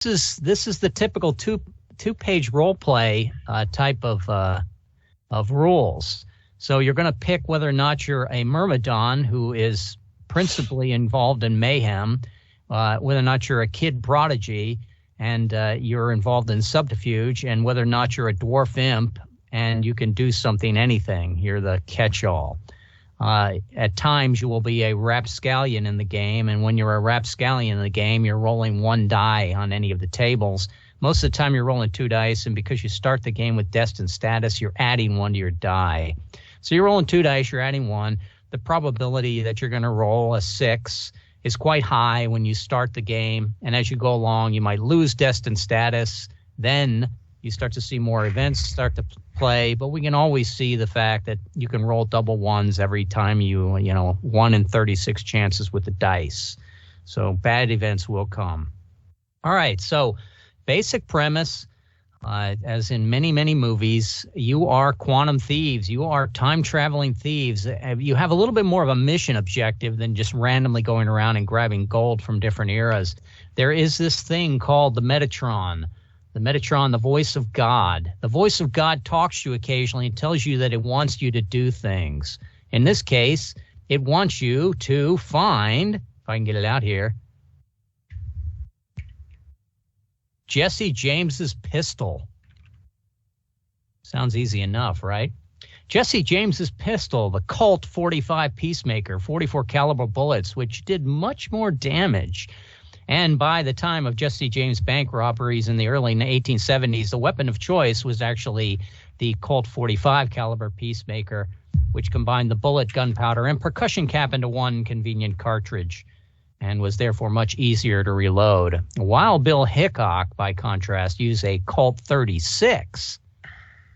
This is the typical two-page role play type of rules. So you're going to pick whether or not you're a myrmidon who is principally involved in mayhem, whether or not you're a kid prodigy and you're involved in subterfuge, and whether or not you're a dwarf imp and you can do anything. You're the catch-all. At times you will be a rapscallion in the game, and when you're a rapscallion in the game, you're rolling one die on any of the tables. Most of the time you're rolling two dice, and because you start the game with destined status, you're adding one to your die. So you're rolling two dice, you're adding one. The probability that you're going to roll a 6 is quite high when you start the game, and as you go along, you might lose destined status. Then you start to see more events start to play, but we can always see the fact that you can roll double ones every time you 1 in 36 chances with the dice. So bad events will come. All right, so basic premise, as in many, many movies, you are quantum thieves. You are time-traveling thieves. You have a little bit more of a mission objective than just randomly going around and grabbing gold from different eras. There is this thing called the Metatron. The Metatron, the voice of God. The voice of God talks to you occasionally and tells you that it wants you to do things. In this case, it wants you to find, if I can get it out here, Jesse James's pistol. Sounds easy enough, right? Jesse James's pistol, the Colt 45 Peacemaker, 44 caliber bullets, which did much more damage. And by the time of Jesse James bank robberies in the early 1870s, the weapon of choice was actually the Colt 45 caliber Peacemaker, which combined the bullet, gunpowder, and percussion cap into one convenient cartridge and was therefore much easier to reload. Wild Bill Hickok, by contrast, used a Colt 36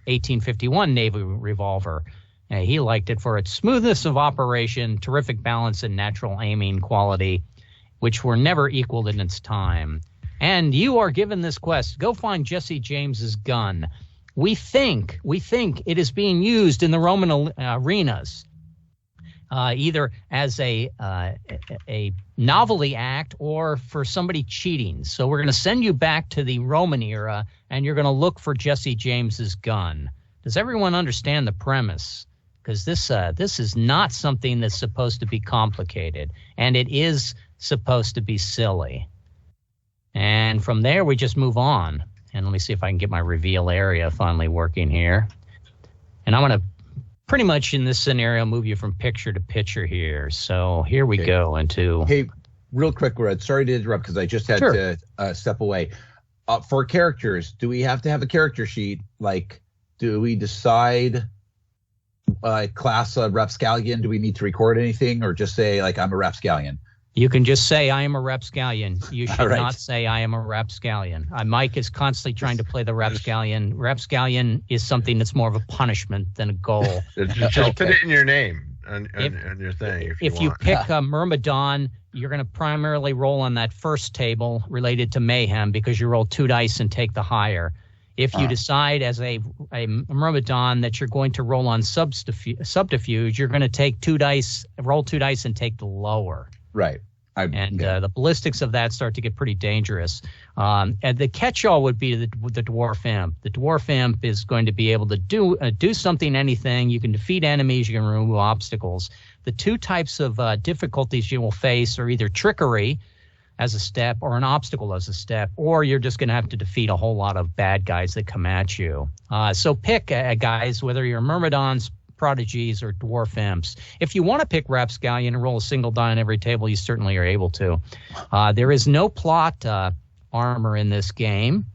1851 Navy revolver. He liked it for its smoothness of operation, terrific balance, and natural aiming quality, which were never equaled in its time. And you are given this quest. Go find Jesse James's gun. We think it is being used in the Roman arenas, either as a novelty act or for somebody cheating. So we're going to send you back to the Roman era, and you're going to look for Jesse James's gun. Does everyone understand the premise? Because this is not something that's supposed to be complicated, and it is supposed to be silly. And from there, we just move on. And let me see if I can get my reveal area finally working here. And I'm going to pretty much in this scenario move you from picture to picture here. So here we go into... Hey, real quick, Red, sorry to interrupt because I just had to step away. For characters, do we have to have a character sheet? Like, do we decide class rapscallion? Do we need to record anything or just say, like, I'm a rapscallion? You can just say, I am a rapscallion. You should not say, I am a rapscallion. Mike is constantly trying to play the rapscallion. Rapscallion is something that's more of a punishment than a goal. Just put it in your name on your thing. If you pick a Myrmidon, you're going to primarily roll on that first table related to mayhem because you roll two dice and take the higher. If you decide as a Myrmidon that you're going to roll on subterfuge, you're going to take roll two dice and take the lower. Right. The ballistics of that start to get pretty dangerous. And the catch-all would be the Dwarf Imp. The Dwarf Imp is going to be able to do something, anything. You can defeat enemies. You can remove obstacles. The two types of difficulties you will face are either trickery as a step or an obstacle as a step, or you're just going to have to defeat a whole lot of bad guys that come at you. So pick, guys, whether you're Myrmidons, prodigies, or dwarf imps. If you want to pick rapscallion and roll a single die on every table, you certainly are able to. There is no plot armor in this game,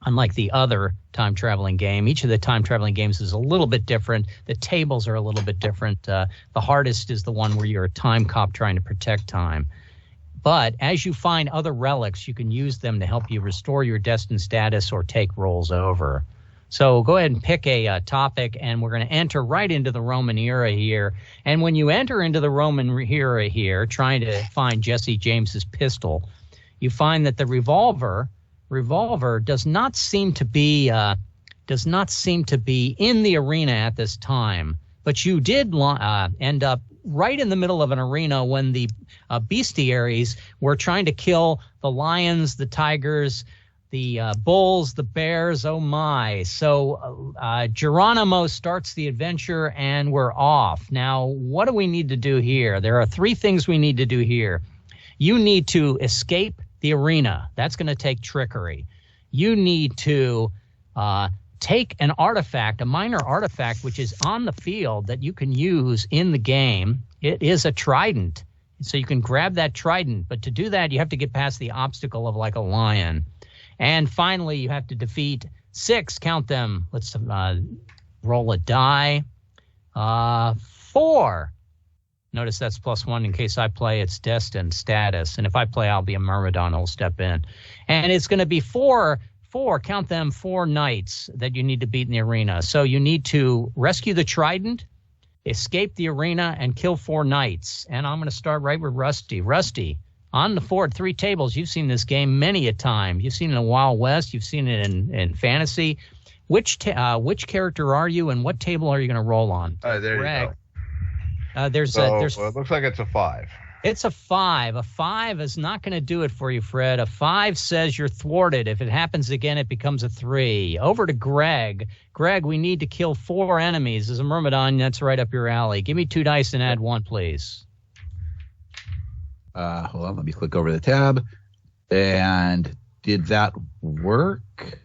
unlike the other time-traveling game. Each of the time-traveling games is a little bit different. The tables are a little bit different. The hardest is the one where you're a time cop trying to protect time. But as you find other relics, you can use them to help you restore your destined status or take rolls over. So go ahead and pick a topic, and we're going to enter right into the Roman era here. And when you enter into the Roman era here, trying to find Jesse James's pistol, you find that the revolver does not seem to be in the arena at this time. But you did end up right in the middle of an arena when the bestiaries were trying to kill the lions, the tigers, bulls, the bears, oh my. So Geronimo starts the adventure and we're off. Now, what do we need to do here? There are 3 things we need to do here. You need to escape the arena. That's going to take trickery. You need to take an artifact, a minor artifact, which is on the field that you can use in the game. It is a trident. So you can grab that trident. But to do that, you have to get past the obstacle of like a lion. And finally, you have to defeat 6, count them. Let's roll a die. 4. Notice that's +1 in case I play. It's destined status. And if I play, I'll be a Myrmidon. I'll step in. And it's going to be 4, count them, 4 knights that you need to beat in the arena. So you need to rescue the trident, escape the arena, and kill 4 knights. And I'm going to start right with Rusty. Rusty, on the 3 tables, you've seen this game many a time. You've seen it in Wild West. You've seen it in fantasy. Which character are you, and what table are you going to roll on? There you go. There's it looks like it's a 5. It's a 5. A 5 is not going to do it for you, Fred. A 5 says you're thwarted. If it happens again, it becomes a 3. Over to Greg. Greg, we need to kill 4 enemies. As a Myrmidon, that's right up your alley. Give me 2 dice and add 1, please. Hold on, let me click over the tab. And did that work?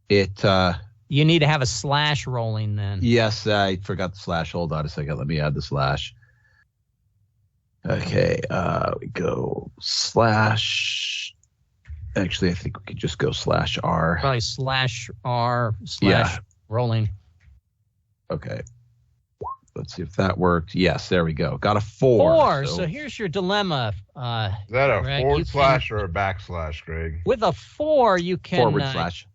You need to have a slash rolling then. Yes, I forgot the slash. Hold on a second. Let me add the slash. Okay, we go slash. Actually, I think we could just go /R. Probably /R// rolling. Okay. Let's see if that worked. Yes, there we go. Got a 4. So here's your dilemma. Is that a Greg, / or a / Greg? With a 4, you can /.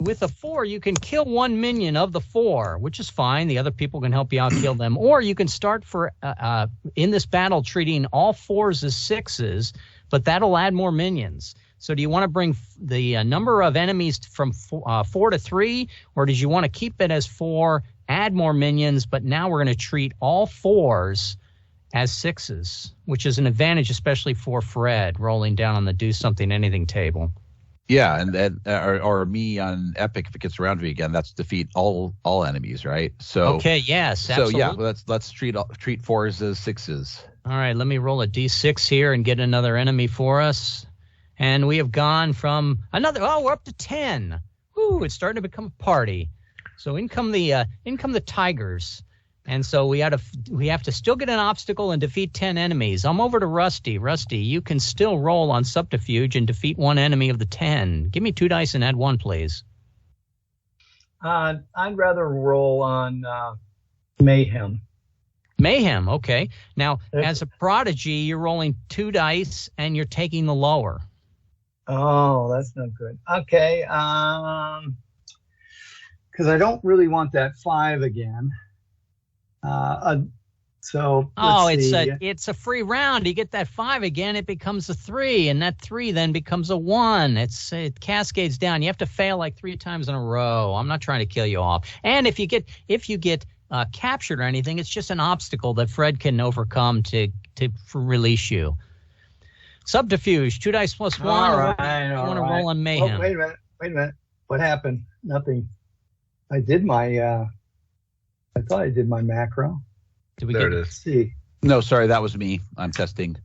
With a 4, you can kill 1 minion of the 4, which is fine. The other people can help you out kill them. Or you can start in this battle treating all 4s as 6s, but that'll add more minions. So do you want to bring the number of enemies from 4 to 3, or did you want to keep it as 4, add more minions, but now we're going to treat all 4s as 6s, which is an advantage, especially for Fred, rolling down on the do something anything table. Yeah, and then or me on Epic if it gets around to me again. That's defeat all enemies, right? So okay, yes, absolutely. So yeah, let's treat 4s as 6s. All right, let me roll a d6 here and get another enemy for us. And we have gone from another. Oh, we're up to 10. Ooh, it's starting to become a party. So in come the tigers. And so we have to still get an obstacle and defeat 10 enemies. I'm over to Rusty. Rusty, you can still roll on subterfuge and defeat 1 enemy of the 10. Give me 2 dice and add 1, please. I'd rather roll on mayhem. Mayhem, okay. Now, as a prodigy, you're rolling 2 dice and you're taking the lower. Oh, that's not good. Okay, because I don't really want that 5 again. So it's a free round. You get that 5 again, it becomes a 3, and that 3 then becomes a 1. It cascades down. You have to fail like 3 times in a row. I'm not trying to kill you off. And if you get captured or anything, it's just an obstacle that Fred can overcome to release you. Subterfuge, 2 dice plus 1. All right. You want to roll on mayhem? Oh, wait a minute. What happened? Nothing. I did my. I thought I did my macro. Did we there get it is. See. No, sorry, that was me. I'm testing.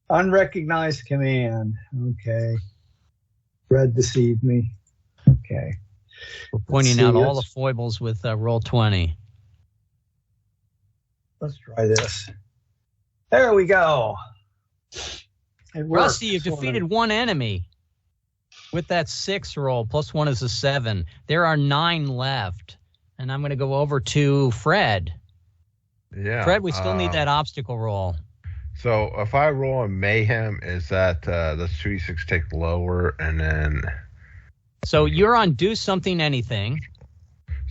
Unrecognized command. Okay. Fred deceived me. Okay. We're pointing out all the foibles with roll 20. Let's try this. There we go. It worked. Rusty, you've defeated 1 enemy with that 6 roll. Plus 1 is a 7. There are 9 left. And I'm going to go over to Fred. Yeah. Fred, we still need that obstacle roll. So if I roll a mayhem, is that the 2d6 take lower and then? So you're on do something anything.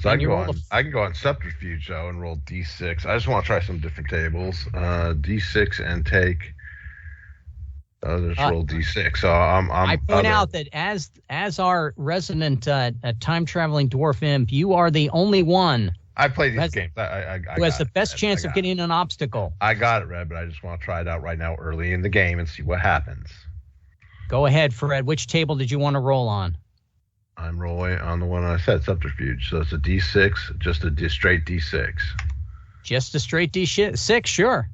So I can go on subterfuge though and roll d6. I just want to try some different tables. D6 and take. Just roll d6. So I point out that as our resident time traveling dwarf imp, you are the only one. I play these games. Who has the best chance of getting an obstacle? I got it, Red, but I just want to try it out right now early in the game and see what happens. Go ahead, Fred. Which table did you want to roll on? I'm rolling on the one I said, subterfuge. So it's a D6, just a straight D6. Just a straight D6, sure.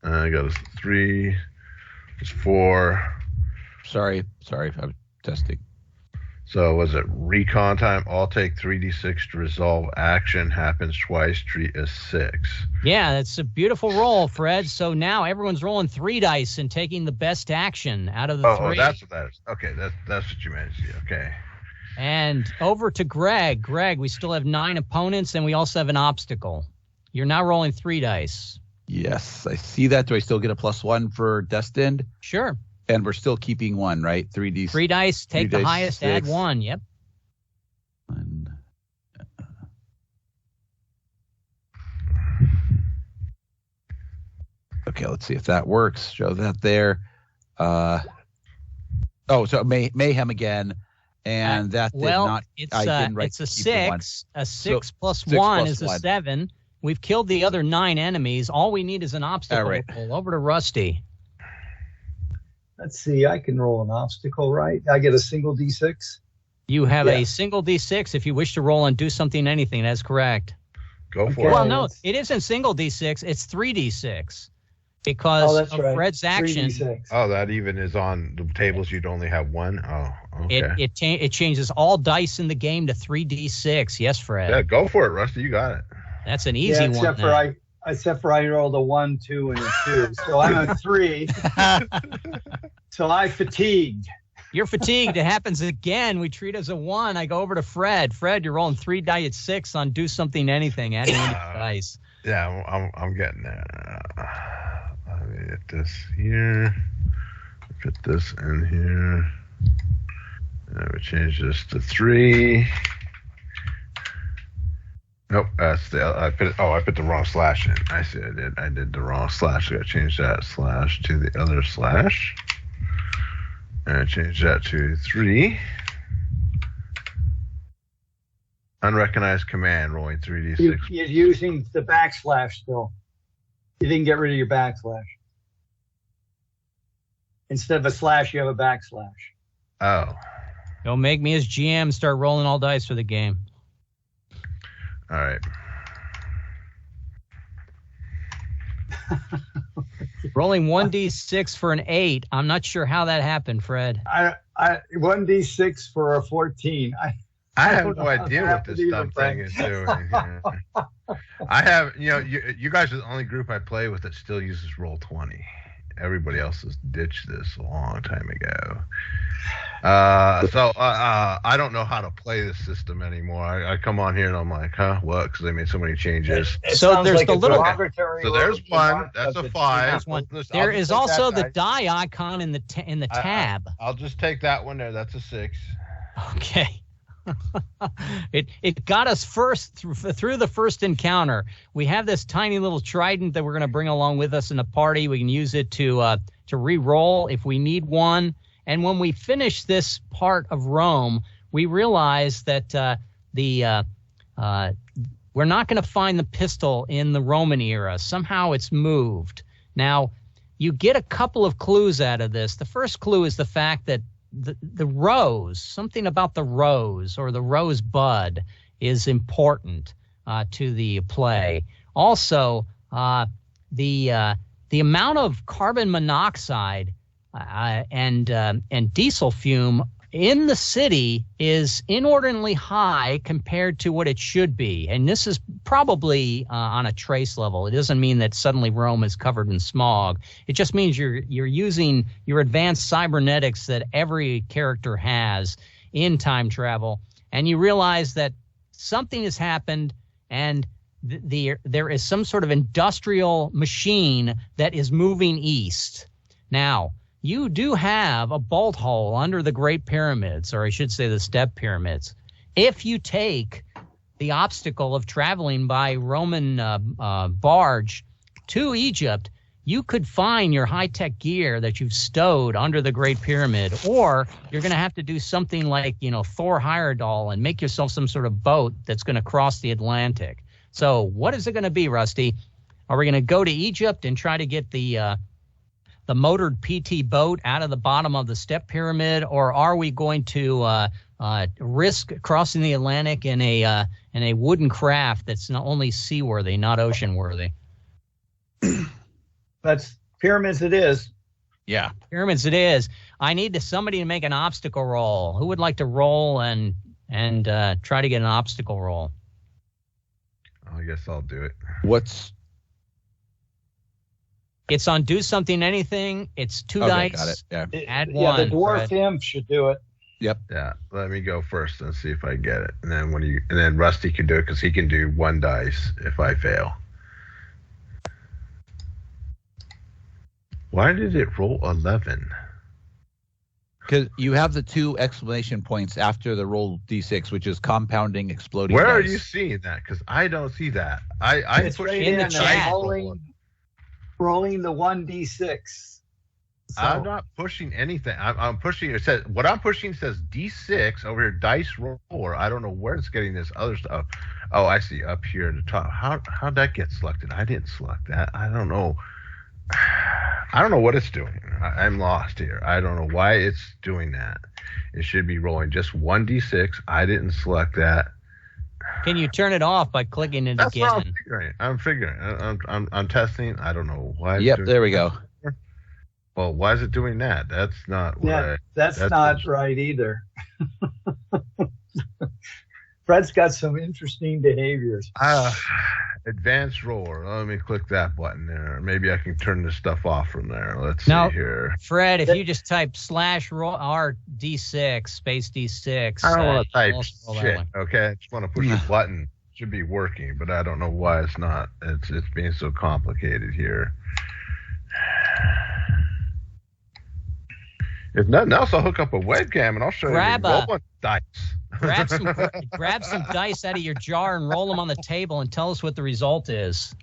I got a 3. It's 4. Sorry, I'm testing. So was it recon time? I'll take 3d6 to resolve action. Happens twice. Treat as 6. Yeah, that's a beautiful roll, Fred. So now everyone's rolling 3 dice and taking the best action out of the 3. Oh, that's what that is. Okay, that's what you meant. Okay. And over to Greg. Greg, we still have 9 opponents, and we also have an obstacle. You're now rolling 3 dice. Yes, I see that. Do I still get a +1 for Destined? Sure. And we're still keeping 1, right? 3D. 3 dice. Take the highest. 6. Add 1. Yep. Okay, let's see if that works. Show that there. So mayhem again, and that did not. It's a 6. A 6 plus 1 is a 7. We've killed the other 9 enemies. All we need is an obstacle. Right. Over to Rusty. Let's see. I can roll an obstacle, right? I get a single D6. You have a single D6 if you wish to roll and do something, anything. That's correct. Go for it. Well, no, it isn't single D6. It's 3D6 because of Fred's action. 3D6. Oh, that even is on the tables. You'd only have 1. Oh, okay. It changes all dice in the game to 3D6. Yes, Fred. Yeah, go for it, Rusty. You got it. That's an easy one. Except for I rolled a 1, 2, and a 2. So I'm a 3. So I fatigued. You're fatigued. It happens again. We treat it as a 1. I go over to Fred. Fred, you're rolling 3 dice at 6 on do something, anything. Adding dice. Yeah, I'm getting there. Let me get this here. Put this in here. And we change this to 3. Nope, that's I put the wrong slash in. I see I did the wrong slash. I gotta change that slash to the other slash. And I change that to 3. Unrecognized command, rolling 3d6. You're using the backslash still. You didn't get rid of your backslash. Instead of a slash, you have a backslash. Oh. Don't make me as GM start rolling all dice for the game. All right. Rolling 1d6 for an 8. I'm not sure how that happened, Fred. I 1d6 for a 14. I have no idea what this dumb thing is doing. I have, you guys are the only group I play with that still uses Roll20. Everybody else has ditched this a long time ago. So I don't know how to play this system anymore. I come on here and I'm like, what? Because they made so many changes. So there's the little. So there's 1. That's a 5. There is also the die icon in the tab. I'll just take that one there. That's a 6. Okay. It got us first through the first encounter. We have this tiny little trident that we're going to bring along with us in the party. We can use it to re-roll if we need one. And when we finish this part of Rome, we realize that we're not going to find the pistol in the Roman era. Somehow it's moved. Now, you get a couple of clues out of this. The first clue is the fact that the rose, something about the rose or the rosebud is important to the play. Also, the amount of carbon monoxide and diesel fume in the city is inordinately high compared to what it should be. And this is probably on a trace level. It doesn't mean that suddenly Rome is covered in smog. It just means you're using your advanced cybernetics that every character has in time travel. And you realize that something has happened and there is some sort of industrial machine that is moving east. Now, you do have a bolt hole under the Great Pyramids, or I should say the Step Pyramids. If you take the obstacle of traveling by Roman barge to Egypt, you could find your high-tech gear that you've stowed under the Great Pyramid, or you're going to have to do something like, Thor Heyerdahl and make yourself some sort of boat that's going to cross the Atlantic. So what is it going to be, Rusty? Are we going to go to Egypt and try to get the motored PT boat out of the bottom of the step pyramid, or are we going to risk crossing the Atlantic in a wooden craft that's not only seaworthy, not ocean-worthy? That's pyramids it is. Yeah, pyramids it is. I need somebody to make an obstacle roll. Who would like to roll and try to get an obstacle roll? I guess I'll do it. It's on do something anything. It's 2 dice. Got it. Yeah. Add 1. Yeah, the dwarf imp should do it. Yep. Yeah. Let me go first and see if I get it, and then Rusty can do it because he can do 1 dice if I fail. Why did it roll 11? Because you have the 2 exclamation points after the roll d6, which is compounding exploding Where dice. are you seeing that? Because I don't see that. I It's push right in the in chat. Rolling the 1d6. So, I'm not pushing anything. I'm pushing. It says what I'm pushing says D6 over here, dice roller. I don't know where it's getting this other stuff. Oh, I see up here at the top. How'd that get selected? I didn't select that. I don't know. I don't know what it's doing. I'm lost here. I don't know why it's doing that. It should be rolling just 1d6. I didn't select that. Can you turn it off by clicking it That's again? what I'm figuring. I'm testing. I don't know why. Yep, there we go. Well, why is it doing that? That's not what that's not right either. Fred's got some interesting behaviors. Advanced roller. Let me click that button there. Maybe I can turn this stuff off from there. Let's Now, see here. Fred, if you just type /R D6 space D6. I don't want to type roll that shit. way. Okay, I just want to push a button. It should be working, but I don't know why it's not. It's being so complicated here. If nothing else, I'll hook up a webcam and I'll show you rolling dice. Grab some dice out of your jar and roll them on the table and tell us what the result is.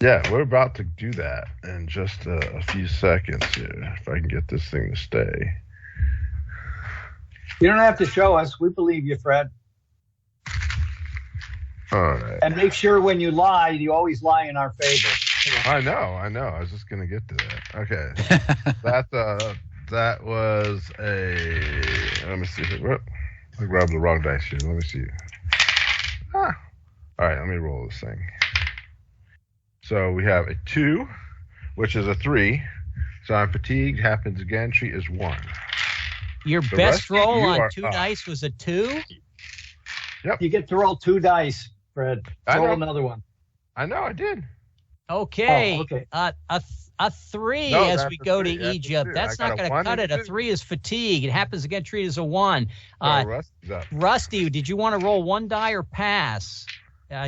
Yeah, we're about to do that in just a few seconds here. If I can get this thing to stay. You don't have to show us. We believe you, Fred. All right. And make sure when you lie, you always lie in our favor. I know. I was just gonna get to that. Okay. That was a. Let me see. I grabbed the wrong dice here. Let me see. All right. Let me roll this thing. So we have a 2, which is a 3. So I'm fatigued. Happens again. Treat is 1. Your best roll on 2 dice was a 2? Yep. You get to roll 2 dice, Fred. Roll another one. I know. I did. Okay. Oh, okay. A 3 No, as that's we a go 3. to That's a Egypt. 2. That's I not got a going to 1 cut and it. A 2. 3 is fatigue. It happens again. Treat as a 1. Rusty's up. Rusty, did you want to roll 1 die or pass?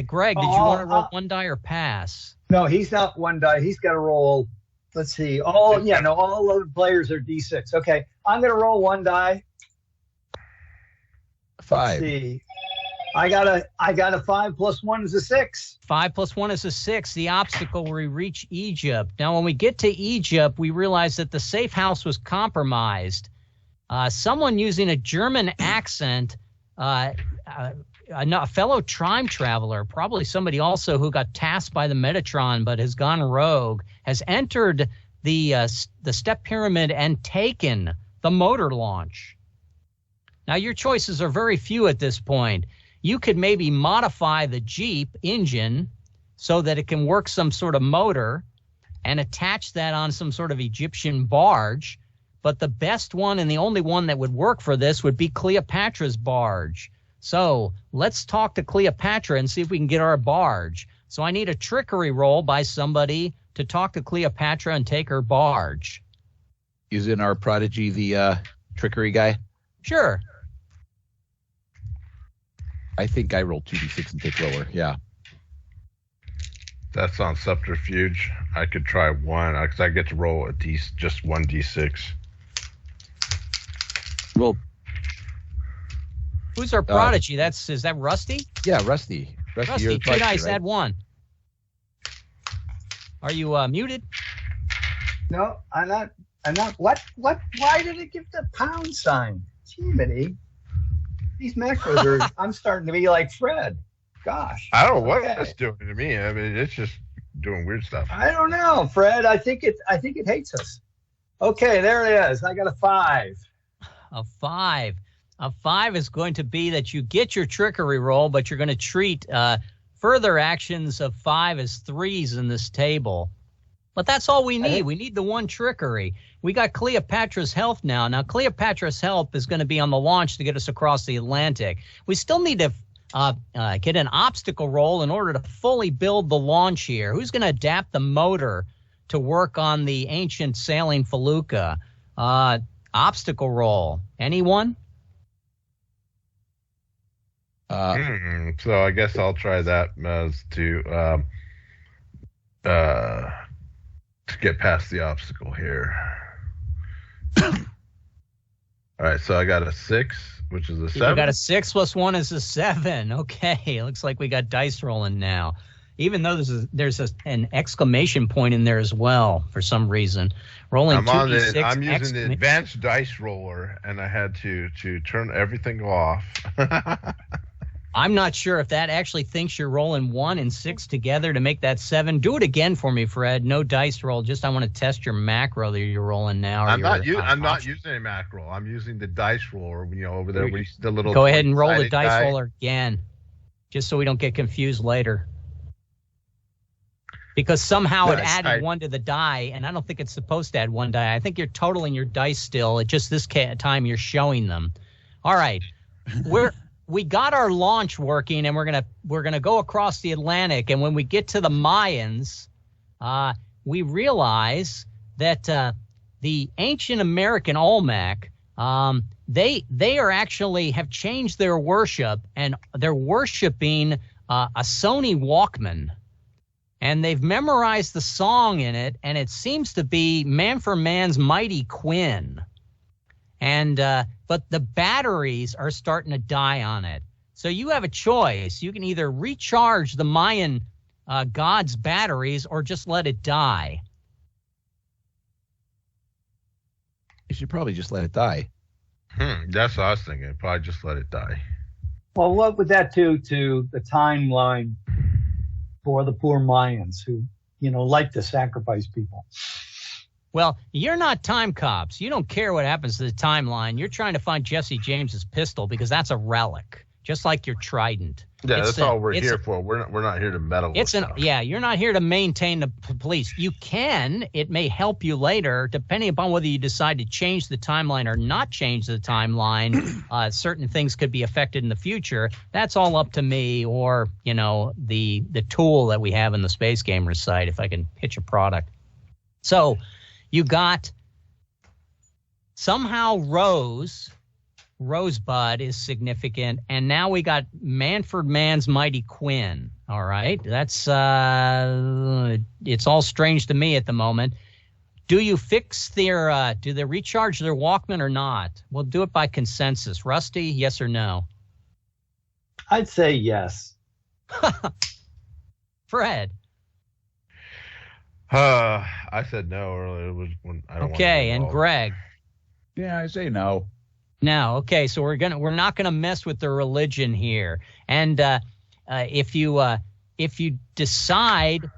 Greg, did you want to roll 1 die or pass? No, he's not 1 die. He's got to roll. Let's see. All other players are D6. Okay, I'm going to roll 1 die. 5. Let's see. I got a 5 plus 1 is a 6. 5 plus 1 is a 6. The obstacle we reach Egypt. Now, when we get to Egypt, we realize that the safe house was compromised. Someone using a German accent, a fellow time traveler, probably somebody also who got tasked by the Metatron but has gone rogue, has entered the step pyramid and taken the motor launch. Now, your choices are very few at this point. You could maybe modify the Jeep engine so that it can work some sort of motor and attach that on some sort of Egyptian barge. But the best one and the only one that would work for this would be Cleopatra's barge. So let's talk to Cleopatra and see if we can get our barge. So I need a trickery roll by somebody to talk to Cleopatra and take her barge. Isn't our prodigy the trickery guy? Sure. I think I roll 2d6 and take lower. Yeah. That's on subterfuge. I could try 1 because I get to roll just 1d6. Roll. Who's our prodigy? Is that Rusty? Yeah, Rusty. Rusty, 2 dice, right? Add 1. Are you muted? No, I'm not. What? Why did it give the pound sign? Gee, These macros are. I'm starting to be like Fred. Gosh. I don't know what it's doing to me. I mean, it's just doing weird stuff. I don't know, Fred. I think it hates us. Okay, there it is. I got a 5. A 5. A 5 is going to be that you get your trickery roll, but you're going to treat further actions of 5 as 3s in this table. But that's all we need. We need the one trickery. We got Cleopatra's Help now. Now, Cleopatra's Help is going to be on the launch to get us across the Atlantic. We still need to get an obstacle roll in order to fully build the launch here. Who's going to adapt the motor to work on the ancient sailing felucca? Obstacle roll. Anyone? So I guess I'll try that as to get past the obstacle here. All right, so I got a 6. Which is a 7. You got a 6 plus 1 is a 7. Okay, looks like we got dice rolling now. Even though there's an exclamation point in there as well for some reason. Rolling 2d6. I'm using the advanced dice roller, and I had to turn everything off. I'm not sure if that actually thinks you're rolling 1 and 6 together to make that 7. Do it again for me, Fred. No dice roll. Just I want to test your macro that you're rolling now. I'm not using a macro. I'm using the dice roller. Over there, the little. Go ahead and roll the dice roller again, just so we don't get confused later. Because somehow it added 1 to the die, and I don't think it's supposed to add 1 die. I think you're totaling your dice still. It's just this time you're showing them. All right, we got our launch working, and we're gonna go across the Atlantic. And when we get to the Mayans, we realize that the ancient American Olmec, they are actually have changed their worship, and they're worshiping a Sony Walkman, and they've memorized the song in it, and it seems to be Man for Man's Mighty Quinn. And but the batteries are starting to die on it. So you have a choice. You can either recharge the Mayan god's batteries or just let it die. You should probably just let it die. That's what I was thinking. Probably just let it die. Well, what would that do to the timeline for the poor Mayans who, like to sacrifice people? Well, you're not time cops. You don't care what happens to the timeline. You're trying to find Jesse James's pistol because that's a relic, just like your trident. Yeah, that's all we're here for. We're not here to meddle with stuff. Yeah, you're not here to maintain the police. You can. It may help you later, depending upon whether you decide to change the timeline or not change the timeline. Certain things could be affected in the future. That's all up to me or, the tool that we have in the Space Gamers site, if I can pitch a product. So you got somehow Rosebud is significant, and now we got Manford Man's Mighty Quinn. All right, that's it's all strange to me at the moment. Do you fix their? Do they recharge their Walkman or not? We'll do it by consensus. Rusty, yes or no? I'd say yes. Fred. I said no earlier. It was when I don't okay, and Greg. Yeah, I say no. Now, okay, so we're not gonna mess with the religion here, and if you decide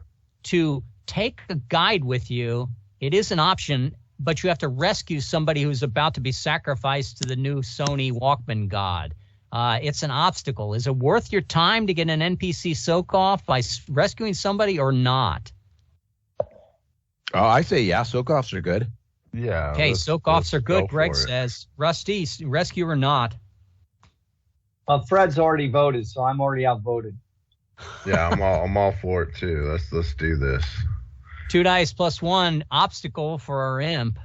to take a guide with you, it is an option, but you have to rescue somebody who's about to be sacrificed to the new Sony Walkman god. It's an obstacle. Is it worth your time to get an NPC soak off by rescuing somebody or not? Oh, I say yeah. Soak offs are good. Yeah. Okay, soak-offs are good, Greg says. Rusty, rescue or not? Well, Fred's already voted, so I'm already outvoted. Yeah, I'm all for it too. Let's do this. 2 dice plus 1 obstacle for our imp.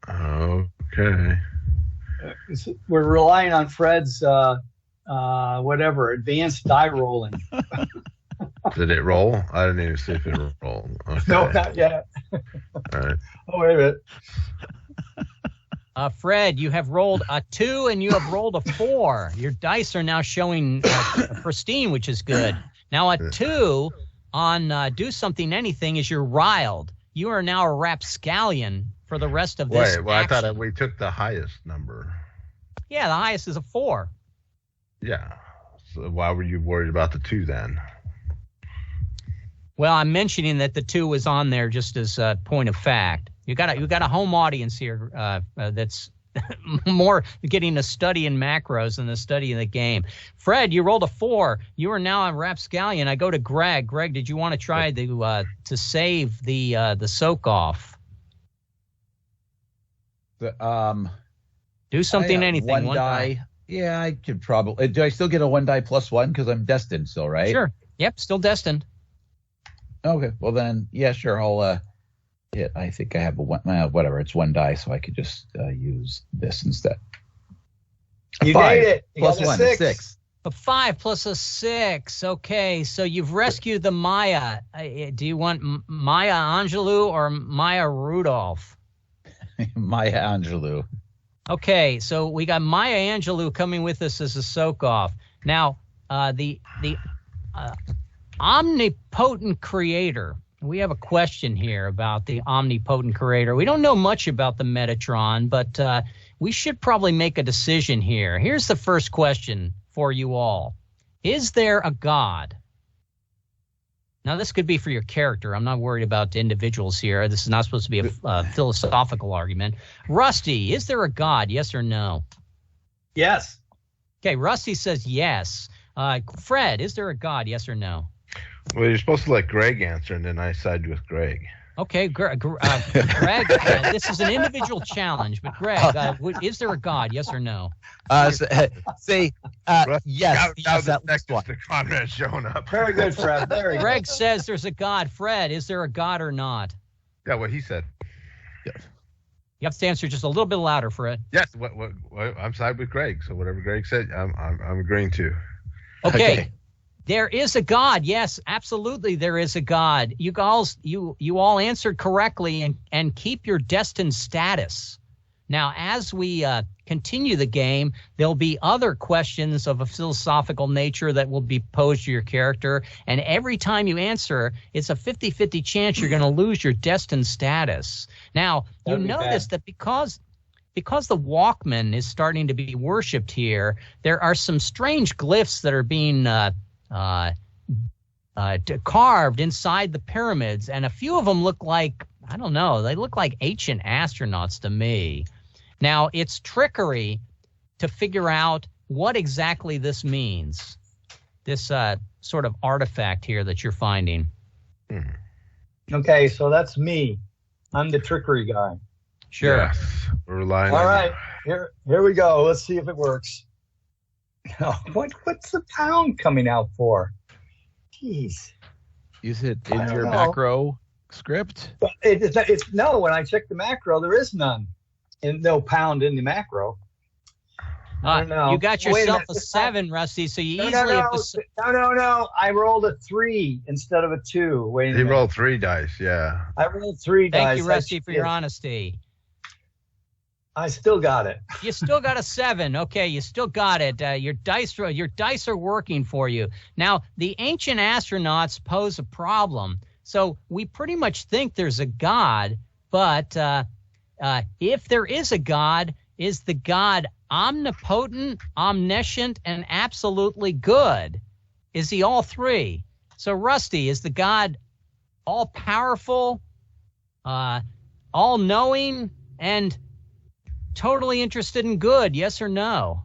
Okay. We're relying on Fred's advanced die rolling. Did it roll? I didn't even see if it rolled. Okay. No, not yet. All right. Oh, wait a minute. Fred, you have rolled a 2 and you have rolled a 4. Your dice are now showing pristine, which is good. Now a 2 on Do Something Anything is you're riled. You are now a rapscallion for the rest of this Wait, well, action. I thought we took the highest number. Yeah, the highest is a 4. Yeah. So why were you worried about the 2 then? Well, I'm mentioning that the 2 was on there just as a point of fact. You got a home audience here that's more getting a study in macros than a study in the game. Fred, you rolled a 4. You are now on Rapscallion. I go to Greg. Greg, did you want to try to save the soak off? Do something, anything. 1 die. Yeah, I could probably. Do I still get a 1 die plus 1 because I'm destined still, right? Sure. Yep, still destined. Okay. Well then, yeah, sure. I'll hit. I think I have a 1. Whatever. It's 1 die, so I could just use this instead. You 5 made it. You plus got a 1 6. 6. A 5 plus a 6. Okay, so you've rescued the Maya. Do you want Maya Angelou or Maya Rudolph? Maya Angelou. Okay, so we got Maya Angelou coming with us as a soak-off. Now, the omnipotent creator. We have a question here about the omnipotent creator. We don't know much about the Metatron, but we should probably make a decision here. Here's the first question for you all. Is there a God? Now, this could be for your character. I'm not worried about individuals here. This is not supposed to be a philosophical argument. Rusty, is there a God? Yes or no? Yes. Okay, Rusty says yes. Fred, is there a God? Yes or no? Well, you're supposed to let Greg answer, and then I sided with Greg. Okay, Greg, this is an individual challenge, but Greg, is there a God? Yes or no? Say yes. That next one. Conrad showing up. Very good, Fred. Very Greg good. says there's a God. Fred, is there a God or not? Yeah, what he said. Yes. You have to answer just a little bit louder, Fred. Yes, what I'm sided with Greg. So whatever Greg said, I'm agreeing to. Okay. There is a God. Yes, absolutely there is a God. You all answered correctly and keep your destined status. Now, as we continue the game, there'll be other questions of a philosophical nature that will be posed to your character. And every time you answer, it's a 50-50 chance you're going to lose your destined status. Now, you notice that because the Walkman is starting to be worshipped here, there are some strange glyphs that are being carved inside the pyramids, and a few of them look like, I don't know, they look like ancient astronauts to me. Now, it's trickery to figure out what exactly this means, this sort of artifact here that you're finding. Okay, so that's me. I'm the trickery guy. Sure. Yes, we're relying All on right, you. here we go. Let's see if it works. What's the pound coming out for? Jeez. Use it in your macro script? It's no. When I check the macro, there is none, and no pound in the macro. You got yourself a 7, Rusty. So you easily No. I rolled a 3 instead of a 2. Wait a minute. He rolled 3 dice. Yeah. I rolled 3 dice. Thank you, Rusty, for your honesty. I still got it. You still got a 7. Okay, you still got it. Your dice are working for you. Now, the ancient astronauts pose a problem. So we pretty much think there's a God, but if there is a God, is the God omnipotent, omniscient, and absolutely good? Is he all 3? So, Rusty, is the God all-powerful, all-knowing, and totally interested in good? Yes or no?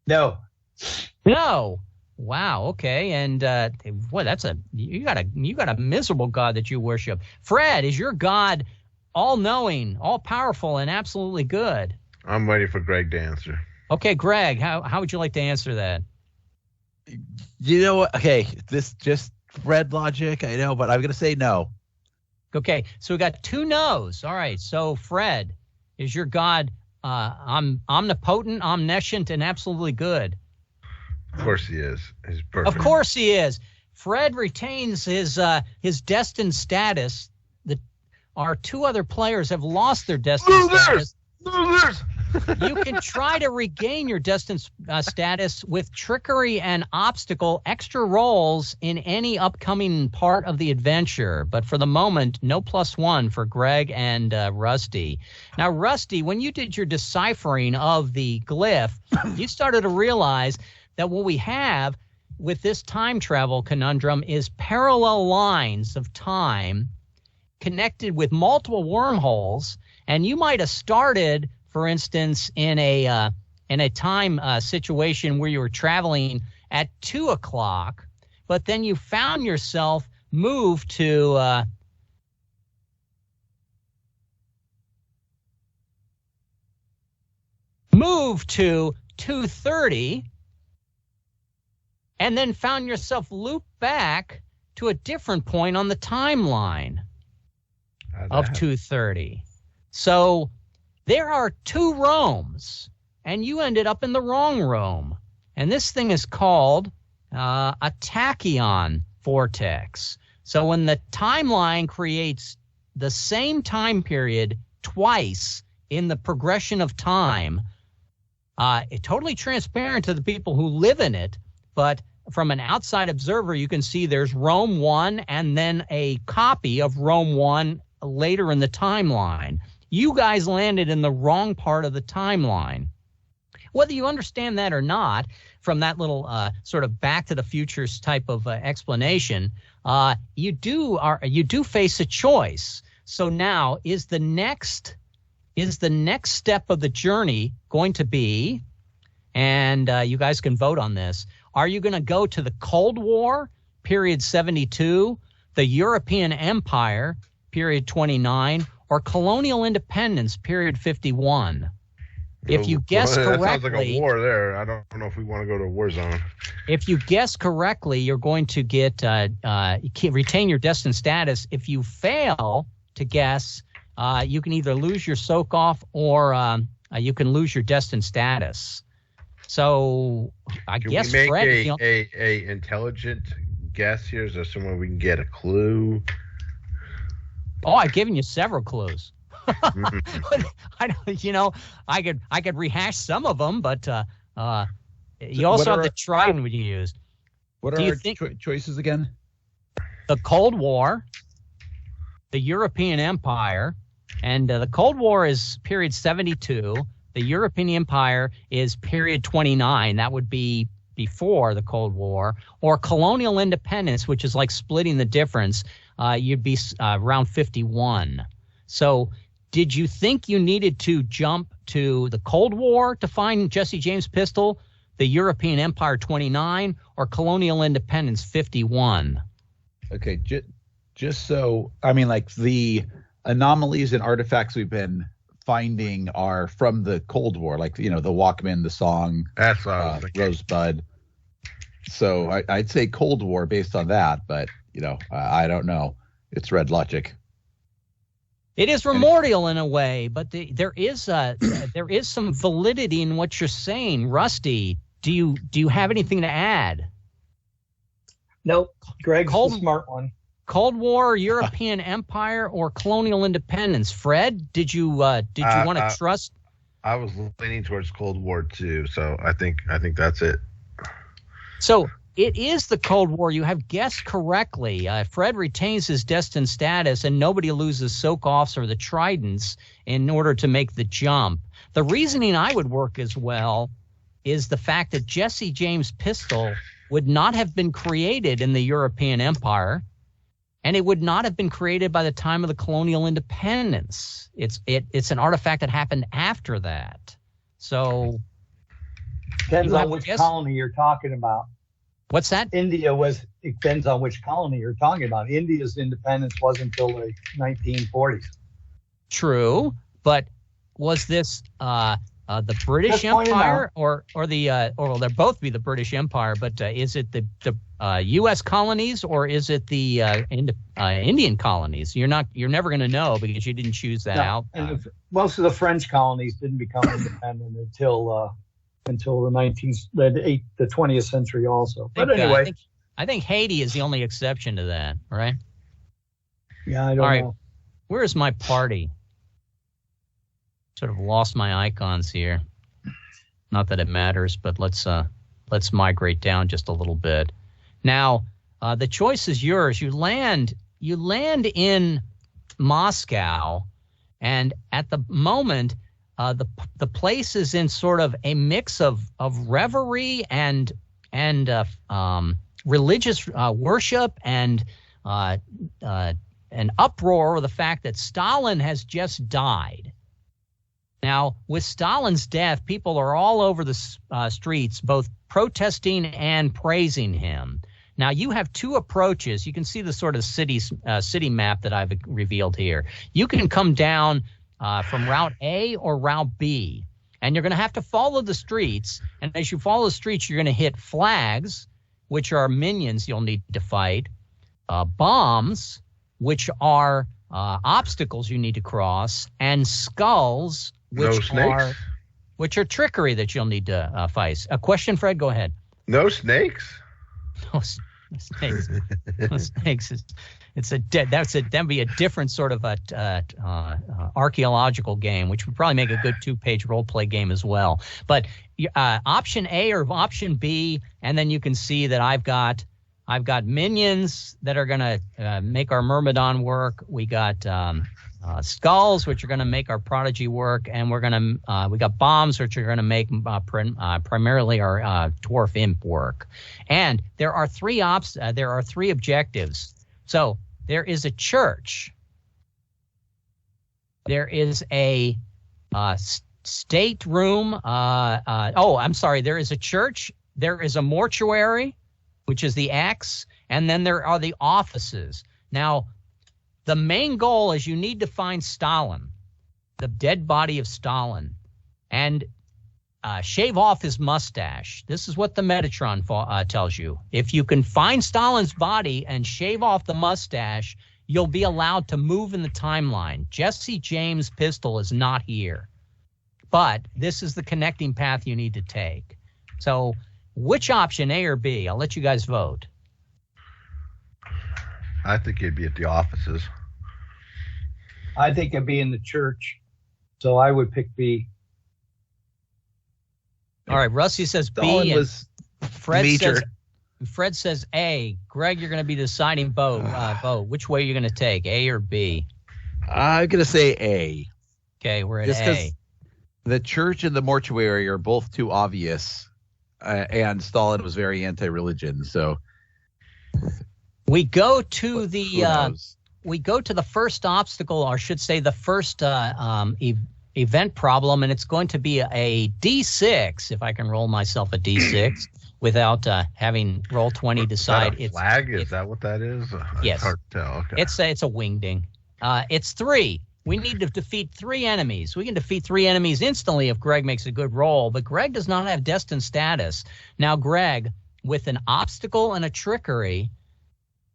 No. No. Wow. Okay. And boy, you got a miserable God that you worship. Fred, is your God all-knowing, all-powerful, and absolutely good? I'm waiting for Greg to answer. Okay, Greg, how would you like to answer that? You know what? Okay, this just Fred logic, I know, but I'm going to say no. Okay, so we got 2 no's. All right, so Fred, is your God omnipotent, omniscient, and absolutely good? Of course he is. He's perfect. Of course he is. Fred retains his destined status. Our 2 other players have lost their destined status. Losers! You can try to regain your destined status with trickery and obstacle extra rolls in any upcoming part of the adventure. But for the moment, no +1 for Greg and Rusty. Now, Rusty, when you did your deciphering of the glyph, you started to realize that what we have with this time travel conundrum is parallel lines of time connected with multiple wormholes, and you might have started, for instance, in a time situation where you were traveling at 2 o'clock, but then you found yourself moved to 2:30, and then found yourself looped back to a different point on the timeline of 2:30. So there are 2 Romes, and you ended up in the wrong Rome. And this thing is called a tachyon vortex. So when the timeline creates the same time period twice in the progression of time, it's totally transparent to the people who live in it, but from an outside observer, you can see there's Rome 1 and then a copy of Rome 1 later in the timeline. You guys landed in the wrong part of the timeline. Whether you understand that or not, from that little sort of Back to the Futures type of explanation, you do face a choice. So now, is the next step of the journey going to be, and you guys can vote on this, are you going to go to the Cold War, period 72, the European Empire, period 29, or colonial independence, period 51? If you guess correctly, that sounds like a war there. I don't know if we want to go to a war zone. If you guess correctly, you're going to get retain your destined status. If you fail to guess, you can either lose your soak off or you can lose your destined status. So I guess we make Fred, a intelligent guess here? Is there somewhere we can get a clue? Oh, I've given you several clues. I could rehash some of them, but you also have the trident you used. What are our choices again? The Cold War, the European Empire, and the Cold War is period 72. The European Empire is period 29. That would be before the Cold War. Or colonial independence, which is like splitting the difference. You'd be around 51. So did you think you needed to jump to the Cold War to find Jesse James Pistol, the European Empire 29, or colonial independence 51? Okay, just so, I mean, like the anomalies and artifacts we've been finding are from the Cold War, like, the Walkman, the song, that's what I was Rosebud. So I'd say Cold War based on that, but, I don't know. It's red logic. It is remordial in a way, but there is some validity in what you're saying. Rusty, do you have anything to add? Nope. Greg's the smart one. Cold War, European Empire, or colonial independence? Fred, did you want to trust? I was leaning towards Cold War too, so I think that's it. So it is the Cold War. You have guessed correctly. Fred retains his destined status, and nobody loses soak-offs or the tridents in order to make the jump. The reasoning I would work as well is the fact that Jesse James Pistol would not have been created in the European Empire, and it would not have been created by the time of the colonial independence. It's an artifact that happened after that. So depends on which colony you're talking about. What's that? It depends on which colony you're talking about. India's independence wasn't until the 1940s. True, but was this the British Empire or they'll both be the British Empire, but is it the U.S. colonies or is it the Indian colonies? You're never going to know because you didn't choose that out. And most of the French colonies didn't become independent until the 20th century also. But anyway, I think Haiti is the only exception to that, right? Yeah, I don't know. Where's my party? sort of lost my icons here. Not that it matters, but let's migrate down just a little bit. Now, the choice is yours. You land in Moscow, and at the moment, the place is in sort of a mix of reverie and religious worship and an uproar with the fact that Stalin has just died. Now, with Stalin's death, people are all over the streets, both protesting and praising him. Now, you have two approaches. You can see the sort of city map that I've revealed here. You can come down from Route A or Route B, and you're going to have to follow the streets. And as you follow the streets, you're going to hit flags, which are minions you'll need to fight, bombs, which are obstacles you need to cross, and skulls, which are trickery that you'll need to fight. A question, Fred? Go ahead. No snakes? No snakes. No snakes. That'd be a different sort of archaeological game, which would probably make a good 2-page role play game as well. But option A or option B, and then you can see that I've got minions that are going to make our Myrmidon work. We got skulls, which are going to make our Prodigy work, and we got bombs, which are going to make primarily our Dwarf Imp work. And there are three objectives. So there is a church. There is a state room. I'm sorry. There is a church. There is a mortuary, which is the X, and then there are the offices. Now, the main goal is you need to find Stalin, the dead body of Stalin, and shave off his mustache. This is what the Metatron tells you. If you can find Stalin's body and shave off the mustache, you'll be allowed to move in the timeline. Jesse James' pistol is not here, but this is the connecting path you need to take. So which option, A or B? I'll let you guys vote. I think it'd be at the offices. I think it'd be in the church, so I would pick B. All right, Rusty says B, and Fred says A. Greg, you're going to be the deciding vote. Which way are you going to take, A or B? I'm going to say A. Okay, we're at Just A. The church and the mortuary are both too obvious, and Stalin was very anti-religion, so... We go to the first obstacle, or I should say the first event problem, and it's going to be a D6, if I can roll myself a D6 without having roll 20 decide. Is that a flag? Is that what that is? Yes. It's hard to tell. Okay. It's a wingding. It's 3. We need to defeat 3 enemies. We can defeat 3 enemies instantly if Greg makes a good roll, but Greg does not have destined status. Now, Greg, with an obstacle and a trickery,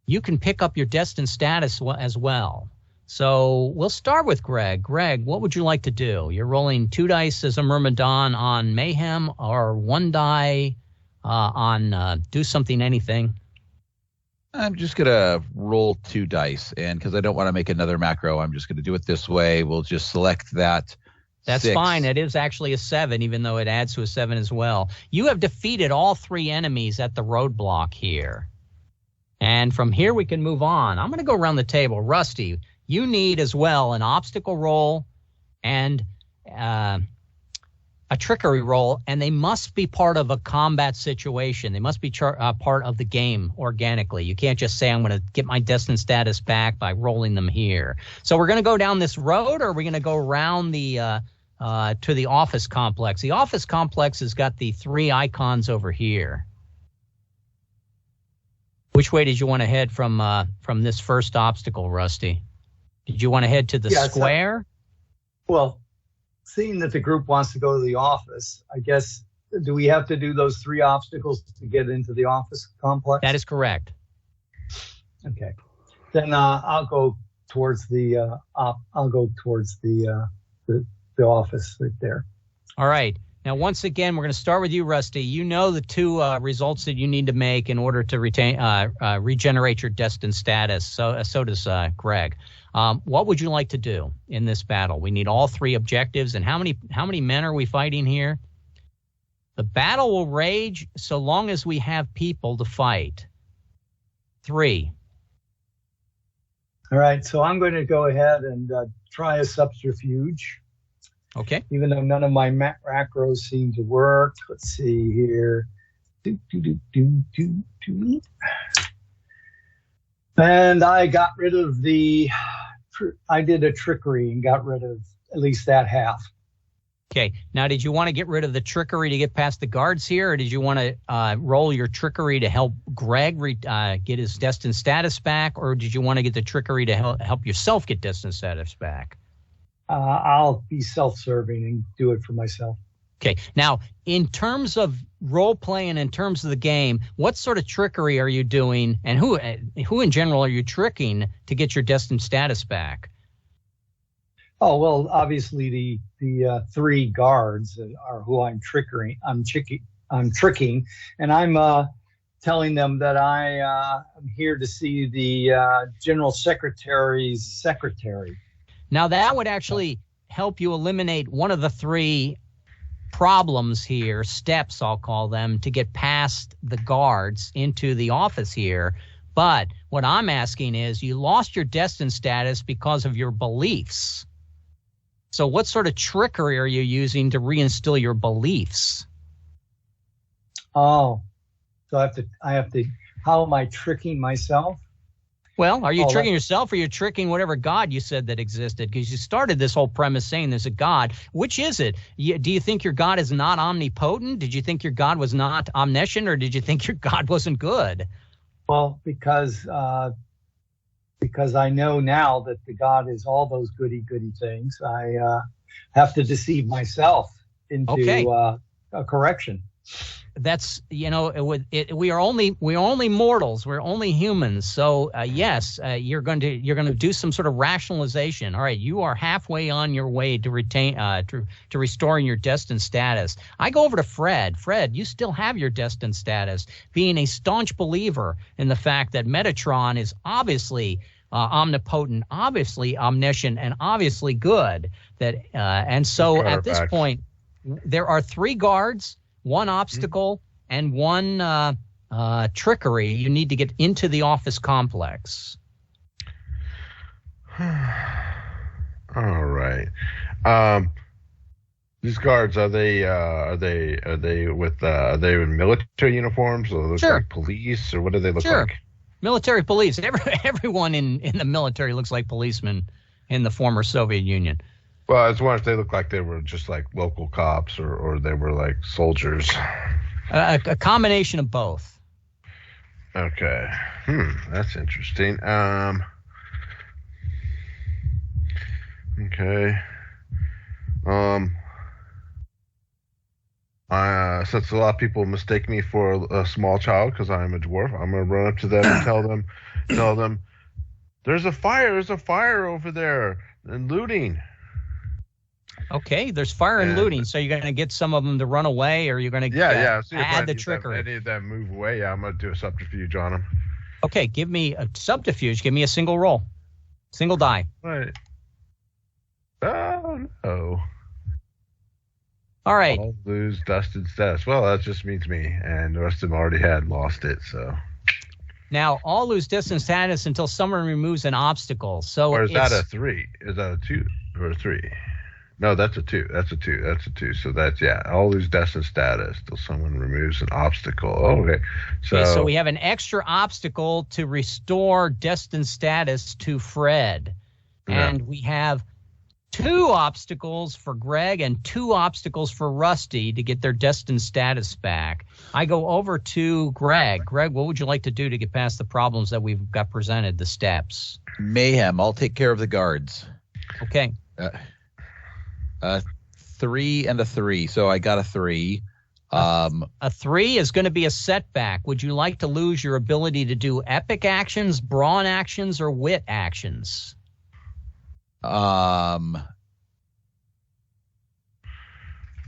you can pick up your destined status as well. So we'll start with Greg. Greg, what would you like to do? You're rolling 2 dice as a Myrmidon on Mayhem, or 1 die on Do Something Anything. I'm just going to roll 2 dice, and because I don't want to make another macro, I'm just going to do it this way. We'll just select that. That's 6. fine. It is actually a 7, even though it adds to a 7 as well. You have defeated all 3 enemies at the roadblock here. And from here, we can move on. I'm going to go around the table. Rusty, you need as well an obstacle roll and a trickery roll, and they must be part of a combat situation. They must be part of the game organically. You can't just say, I'm going to get my destined status back by rolling them here. So we're going to go down this road, or are we going to go around to the office complex? The office complex has got the 3 icons over here. Which way did you want to head from this first obstacle, Rusty? Did you want to head to the square? Well, seeing that the group wants to go to the office, I guess, do we have to do those 3 obstacles to get into the office complex? That is correct. Okay. Then I'll go towards the office right there. All right. Now, once again, we're going to start with you, Rusty. You know the two results that you need to make in order to regenerate your destined status. So does Greg. What would you like to do in this battle? We need all three objectives. And how many men are we fighting here? The battle will rage so long as we have people to fight. 3. All right, so I'm going to go ahead and try a subterfuge. Okay. Even though none of my macros seem to work. Let's see here. And I got rid of I did a trickery and got rid of at least that half. Okay. Now, did you want to get rid of the trickery to get past the guards here, or did you want to roll your trickery to help Greg get his destined status back, or did you want to get the trickery to help yourself get destined status back? I'll be self-serving and do it for myself. Okay. Now, in terms of role play and in terms of the game, what sort of trickery are you doing, and who in general are you tricking to get your destined status back? Oh, well, obviously the 3 guards are who I'm tricking, and I'm telling them that I'm here to see the General Secretary's secretary. Now, that would actually help you eliminate one of the 3 problems here, steps I'll call them, to get past the guards into the office here. But what I'm asking is, you lost your destined status because of your beliefs. So what sort of trickery are you using to reinstill your beliefs? Oh, so I have to, how am I tricking myself? Well, are you tricking yourself, or you're tricking whatever God you said that existed? Because you started this whole premise saying there's a God. Which is it? Do you think your God is not omnipotent? Did you think your God was not omniscient, or did you think your God wasn't good? Well, because I know now that the God is all those goody things, I have to deceive myself into a correction. That's, we are only mortals. We're only humans. So yes, you're going to do some sort of rationalization. All right, you are halfway on your way to restoring your destined status. I go over to Fred. Fred, you still have your destined status, being a staunch believer in the fact that Metatron is obviously omnipotent, obviously omniscient, and obviously good. And so at this point, there are 3 guards, 1 obstacle, and 1 trickery. You need to get into the office complex. All right. These guards, are they in military uniforms, or look like police, or what do they look like? Military police. Everyone in the military looks like policemen in the former Soviet Union. Well, I was wondering if they looked like they were just like local cops, or they were like soldiers. A combination of both. Okay. That's interesting. Okay. Since a lot of people mistake me for a small child because I'm a dwarf, I'm gonna run up to them and tell them, there's a fire over there and looting. Okay, there's fire and looting, so you're going to get some of them to run away, or you're going to add the trickery. Any of them move away, I'm going to do a subterfuge on them. Okay, give me a subterfuge. Give me a single roll. Single die. Right. Oh, no. All right. I'll lose destined status. Well, that just means me, and the rest of them already had lost it, so. Now, all lose destined status until someone removes an obstacle. So, or is that a 3? Is that a 2 or a 3? No, that's a 2. That's a 2. So that's, I'll lose destined status till someone removes an obstacle. Oh, okay. So we have an extra obstacle to restore destined status to Fred. And we have 2 obstacles for Greg and 2 obstacles for Rusty to get their destined status back. I go over to Greg. Greg, what would you like to do to get past the problems that we've got presented, the steps? Mayhem. I'll take care of the guards. Okay. 3 and a 3. So I got a 3. A 3 is going to be a setback. Would you like to lose your ability to do epic actions, brawn actions, or wit actions?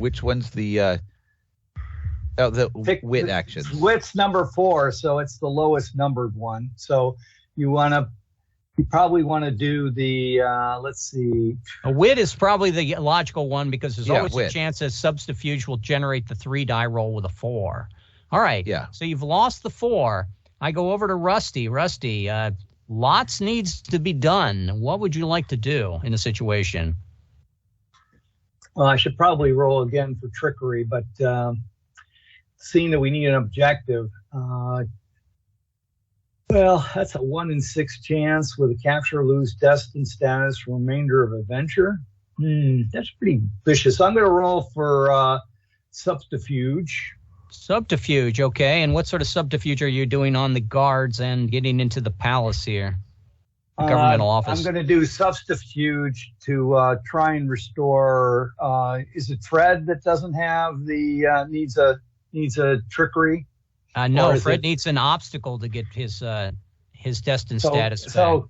Which one's the wit actions? Wit's number 4, so it's the lowest numbered one. So you probably want to do the let's see. A wit is probably the logical one because there's always wit. a chance that subterfuge will generate the 3 die roll with a 4. All right. Yeah. So you've lost the 4. I go over to Rusty. Rusty, lots needs to be done. What would you like to do in a situation? Well, I should probably roll again for trickery, but seeing that we need an objective, well, that's a 1 in 6 chance with a capture or lose destined status for remainder of adventure. That's pretty vicious. I'm going to roll for subterfuge. Subterfuge, okay. And what sort of subterfuge are you doing on the guards and getting into the palace here? The governmental office. I'm going to do subterfuge to try and restore. Is it Fred that doesn't have the needs a trickery? No, Fred needs an obstacle to get his destined status back.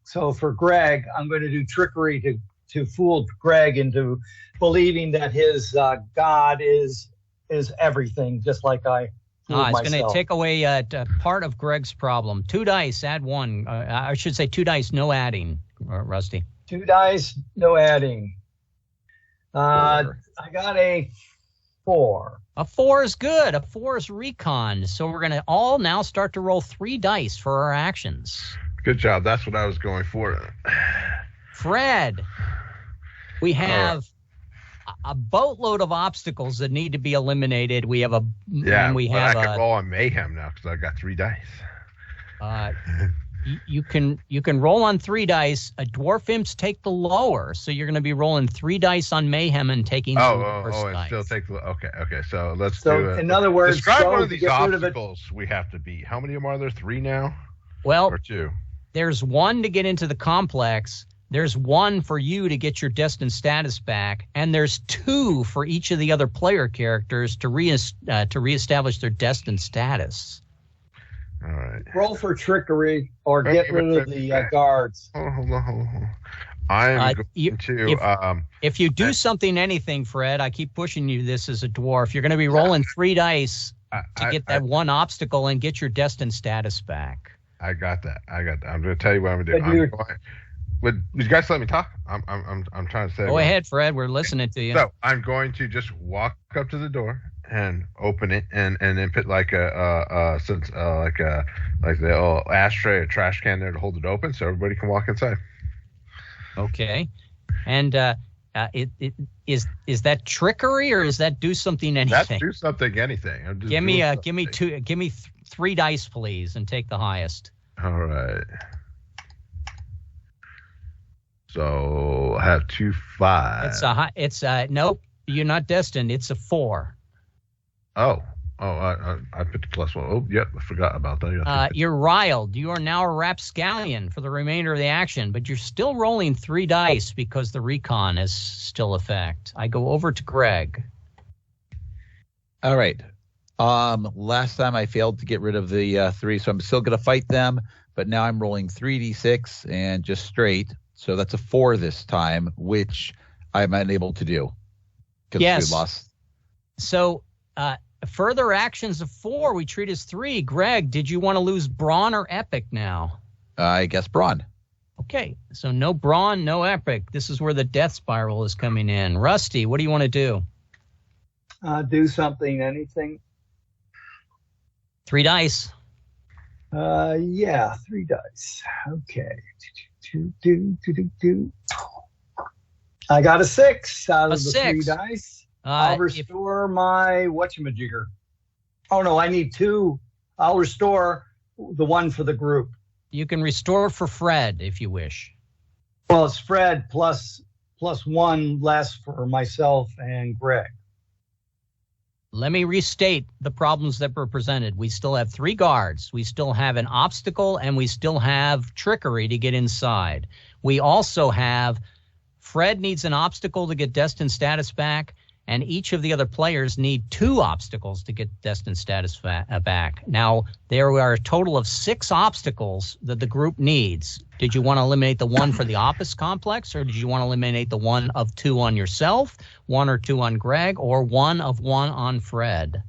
So for Greg, I'm going to do trickery to fool Greg into believing that his God is everything, just like I fooled myself. It's going to take away part of Greg's problem. 2 dice, add 1. I should say 2 dice, no adding, Rusty. 2 dice, no adding. I got a 4. A 4 is good. A 4 is recon. So we're going to all now start to roll 3 dice for our actions. Good job. That's what I was going for. Fred, we have a boatload of obstacles that need to be eliminated. We have I can roll on mayhem now because I got 3 dice. You can roll on 3 dice. A dwarf imps take the lower, so you're going to be rolling 3 dice on mayhem and taking the first dice. Still take the okay. So let's do it. In other words, describe one of these obstacles we have to beat. How many of them are there? 3 now? Well, or 2? There's 1 to get into the complex. There's 1 for you to get your destined status back, and there's 2 for each of the other player characters to reestablish their destined status. All right. Roll for trickery or get rid of the guards. Hold on. I'm going to. If you do anything, Fred, I keep pushing you this as a dwarf. You're going to be rolling 3 dice to get that 1 obstacle and get your destined status back. I got that. I'm going to tell you what I'm going to do. Would you guys let me talk? I'm trying to say. Go ahead, Fred. We're listening to you. So I'm going to just walk up to the door and open it, and then put like the old ashtray or trash can there to hold it open, so everybody can walk inside. Okay, and is that trickery or is that do something anything? That's do something anything. Give me 3 dice, please, and take the highest. All right. So I have 2 5. Nope. You're not destined. It's a 4. Oh, I put the +1. Oh, yep, I forgot about that. You're riled. You are now a rapscallion for the remainder of the action, but you're still rolling 3 dice because the recon is still effect. I go over to Greg. All right. Last time I failed to get rid of the 3, so I'm still going to fight them, but now I'm rolling 3d6 and just straight. So that's a 4 this time, which I'm unable to do. Yes. We lost. So further actions of 4 we treat as 3. Greg, did you want to lose brawn or epic now? I guess brawn. Okay, so no brawn, no epic. This is where the death spiral is coming in. Rusty, what do you want to do? Do something, anything. 3 dice. 3 dice. Okay. I got a 6 out of the 3 dice. I'll restore my whatchamajigger. Oh no, I need 2. I'll restore the 1 for the group. You can restore for Fred if you wish. Well, it's Fred plus 1 less for myself and Greg. Let me restate the problems that were presented. We still have 3 guards. We still have an obstacle, and we still have trickery to get inside. We also have Fred needs an obstacle to get destined status back, and each of the other players need 2 obstacles to get destined status back. Now, there are a total of 6 obstacles that the group needs. Did you want to eliminate the one for the office complex, or did you want to eliminate the one of 2 on yourself, 1 or 2 on Greg, or 1 of 1 on Fred?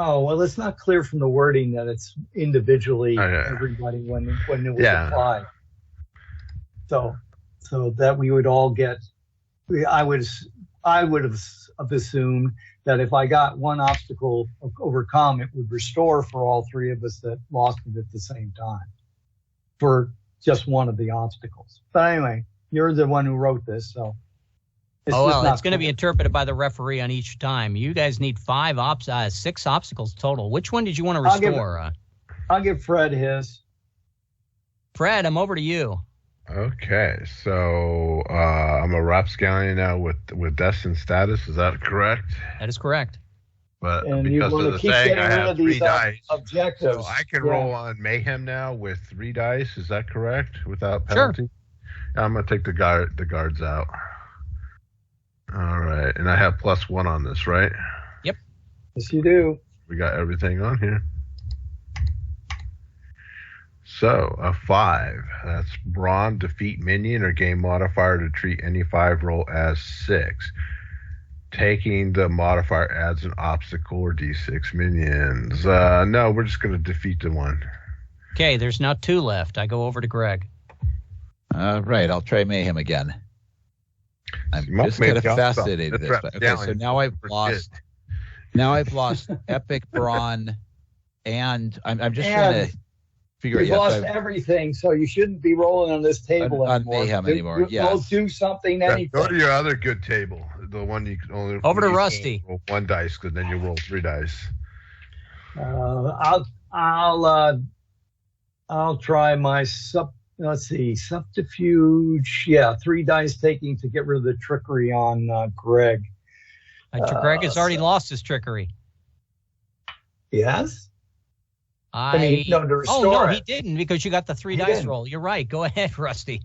Oh, well, it's not clear from the wording that it's individually everybody when it was applied. So that we would all get. I would have assumed that if I got one obstacle overcome, it would restore for all 3 of us that lost it at the same time for just one of the obstacles. But anyway, you're the one who wrote this, so. It's going to be interpreted by the referee on each time. You guys need 6 obstacles total. Which one did you want to restore? I'll give Fred his. Fred, I'm over to you. Okay, so I'm a rapscallion now with destined status. Is that correct? That is correct. But and because of the thing, I have 3 dice. Objectives. So I can roll on Mayhem now with 3 dice. Is that correct? Without penalty? Sure. I'm going to take the guards out. All right, and I have +1 on this, right? Yep. Yes, you do. We got everything on here. So, a 5. That's Brawn, defeat minion or game modifier to treat any 5 roll as 6. Taking the modifier adds an obstacle or D6 minions. No, we're just going to defeat the one. Okay, there's now 2 left. I go over to Greg. Right, I'll try Mayhem again. I'm just kind of fascinated with this. Okay, so now I've lost. Now I've lost Epic, Brawn, and I'm just trying to figure out. You've lost everything, so you shouldn't be rolling on this table on Mayhem anymore. Yes. Do something, anything. Go to your other good table, the one you can only. Over to Rusty. Roll 1 dice, because then you roll 3 dice. I'll try my subterfuge. Yeah, 3 dice taking to get rid of the trickery on Greg. Greg has already lost his trickery. Yes? To restore no, he it. didn't, because you got the 3 dice roll. You're right. Go ahead, Rusty.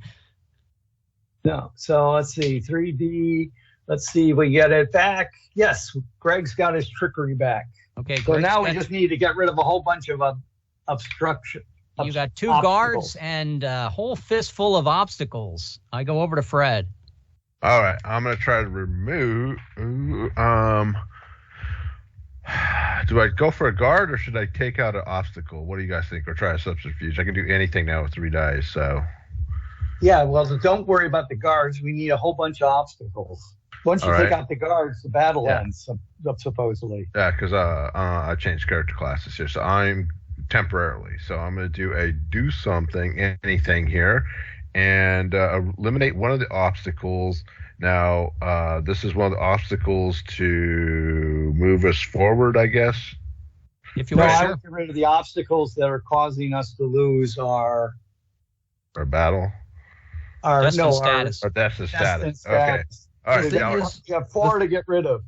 No. So let's see. 3D. Let's see if we get it back. Yes, Greg's got his trickery back. Okay. So now we just need to get rid of a whole bunch of obstruction. You got 2 guards and a whole fistful of obstacles. I go over to Fred. All right, I'm gonna try to remove. Do I go for a guard or should I take out an obstacle? What do you guys think? Or try a subterfuge? I can do anything now with 3 dice. So. Yeah, well, don't worry about the guards. We need a whole bunch of obstacles. Once you take out the guards, the battle ends, supposedly. Yeah, because I changed character classes here, so I'm temporarily. So I'm going to do something, anything here, and eliminate one of the obstacles. Now, this is one of the obstacles to move us forward, I guess. If you want to get rid of the obstacles that are causing us to lose our battle. Our status. Our destined status. Okay. All right. You have 4 to get rid of.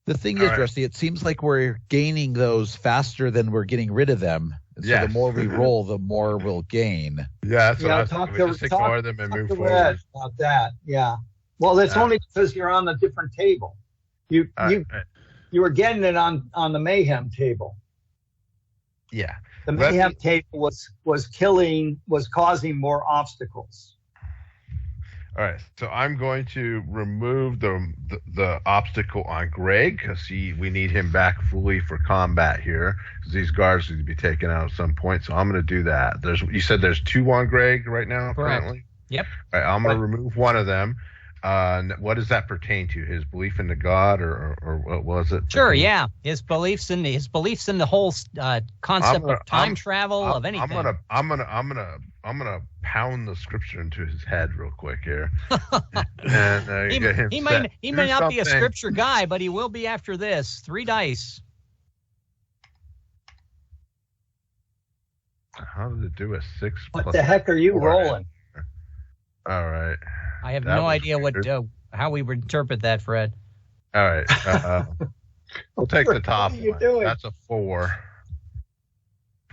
The thing is, Rusty, it seems like we're gaining those faster than we're getting rid of them. So the more we roll, the more we'll gain. Yeah, that's what I was thinking. Just ignore them and move forward. About that, yeah. Well, that's only because you're on a different table. You were getting it on the Mayhem table. Yeah. The Mayhem table was causing more obstacles. All right, so I'm going to remove the obstacle on Greg because we need him back fully for combat here because these guards need to be taken out at some point. So I'm going to do that. You said there's 2 on Greg right now, apparently? Yep. All right, I'm going to remove one of them. What does that pertain to? His belief in the God, or what was it? Sure, yeah. His beliefs in the whole concept of time travel, of anything. I'm gonna pound the scripture into his head real quick here. And, he may not be a scripture guy, but he will be after this. 3 dice. How did it do a 6? What the heck are you rolling? All right. I have no idea how we would interpret that, Fred. All right. We'll take the top one. Doing? That's a 4.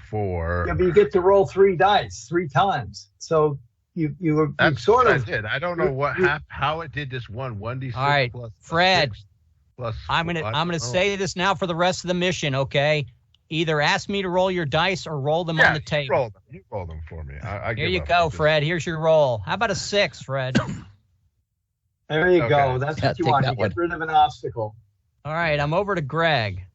4. Yeah, but you get to roll 3 dice 3 times. So you That's sort what of I did. I don't know how it did this 1d6. All right, plus Fred. 6 plus I'm gonna say this now for the rest of the mission. Okay, either ask me to roll your dice or roll them on the table. You roll them for me. Here you go, Fred. Here's your roll. How about a 6, Fred? There you go. That's what you want. To get rid of an obstacle. All right, I'm over to Greg.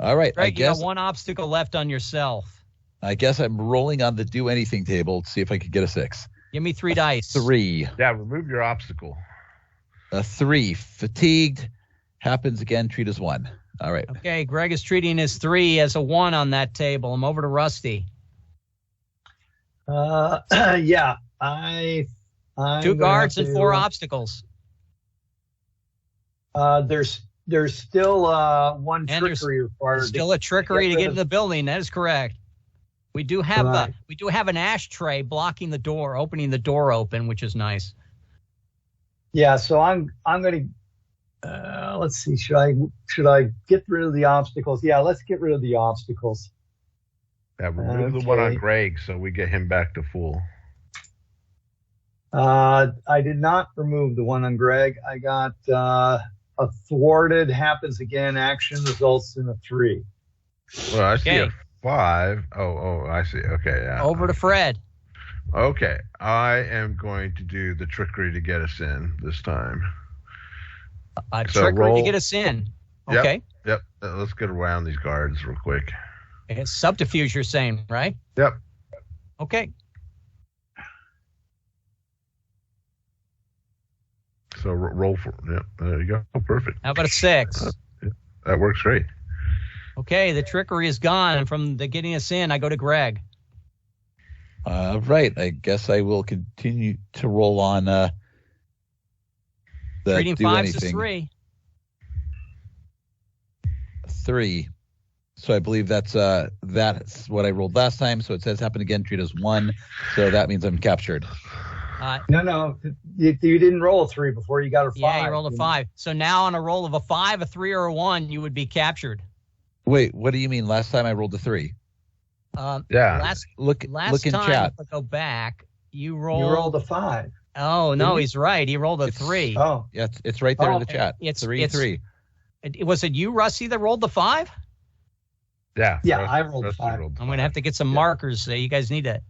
All right, Greg, you got one obstacle left on yourself. I guess I'm rolling on the do anything table to see if I could get a 6. Give me 3 dice. 3. Yeah, remove your obstacle. A 3. Fatigued. Happens again. Treat as 1. All right. Okay, Greg is treating his 3 as a 1 on that table. I'm over to Rusty. Yeah, I'm 2 guards and 4 obstacles. There's still one trickery required. Still a trickery to get in the building. That is correct. We do have an ashtray blocking the door, opening the door open, which is nice. Yeah, so I'm going to let's see. Should I get rid of the obstacles? Yeah, let's get rid of the obstacles. Yeah, remove the one on Greg so we get him back to full. I did not remove the one on Greg. I got a thwarted happens again. Action results in a 3. Well, I see a 5. Oh, I see. Okay, yeah. Over to Fred. Okay, I am going to do the trickery to get us in this time. Trickery to get us in. Okay. Yep. Let's get around these guards real quick. It's subterfuge, you're saying, right? Yep. Okay. So roll for there you go. Oh, perfect. How about a 6? That works great. Okay, the trickery is gone. And from the getting us in, I go to Greg. Right. I guess I will continue to roll on treating 5s is 3. 3. So I believe that's what I rolled last time. So it says happen again, treat as 1. So that means I'm captured. No, you didn't roll a 3 before. You got a 5. Yeah, you rolled a 5. So now on a roll of a 5, a 3, or a 1, you would be captured. Wait, what do you mean? Last time I rolled a 3. Last look in time, chat. If I go back, you rolled a 5. Oh no, he's right. He rolled a 3. Oh, yeah, it's right there in the chat. It's 3. Was it you, Rusty, that rolled the 5? Yeah, I rolled a 5. I'm gonna have to get some markers. You guys need to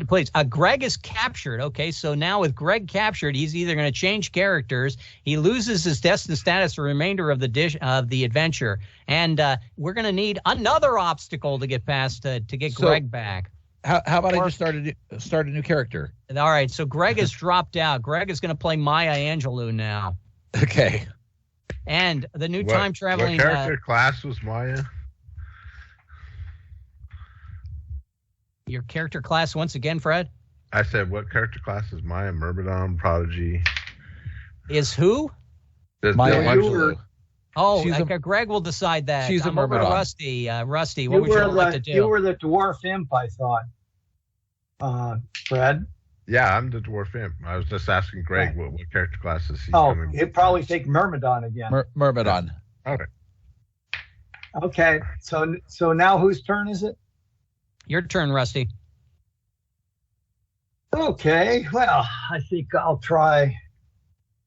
please. Greg is captured. Okay, so now with Greg captured, he's either gonna change characters, he loses his destined status for the remainder of the adventure, and we're gonna need another obstacle to get past to get Greg back. How about I just start a new character? All right, so Greg has dropped out. Greg is gonna play Maya Angelou now. Okay. And the new time traveling. What character class was Maya? Your character class once again, Fred? I said, what character class is Maya? Myrmidon, Prodigy. Is who? Maya Angelou. Oh, Greg will decide that. She's a Myrmidon. Rusty, what would you like to do? You were the dwarf imp, I thought. Fred? Yeah, I'm the dwarf imp. I was just asking Greg what character class is he coming. He'd probably take Myrmidon again. Myrmidon. Okay. Okay, so now whose turn is it? Your turn, Rusty. Okay, well, I think I'll try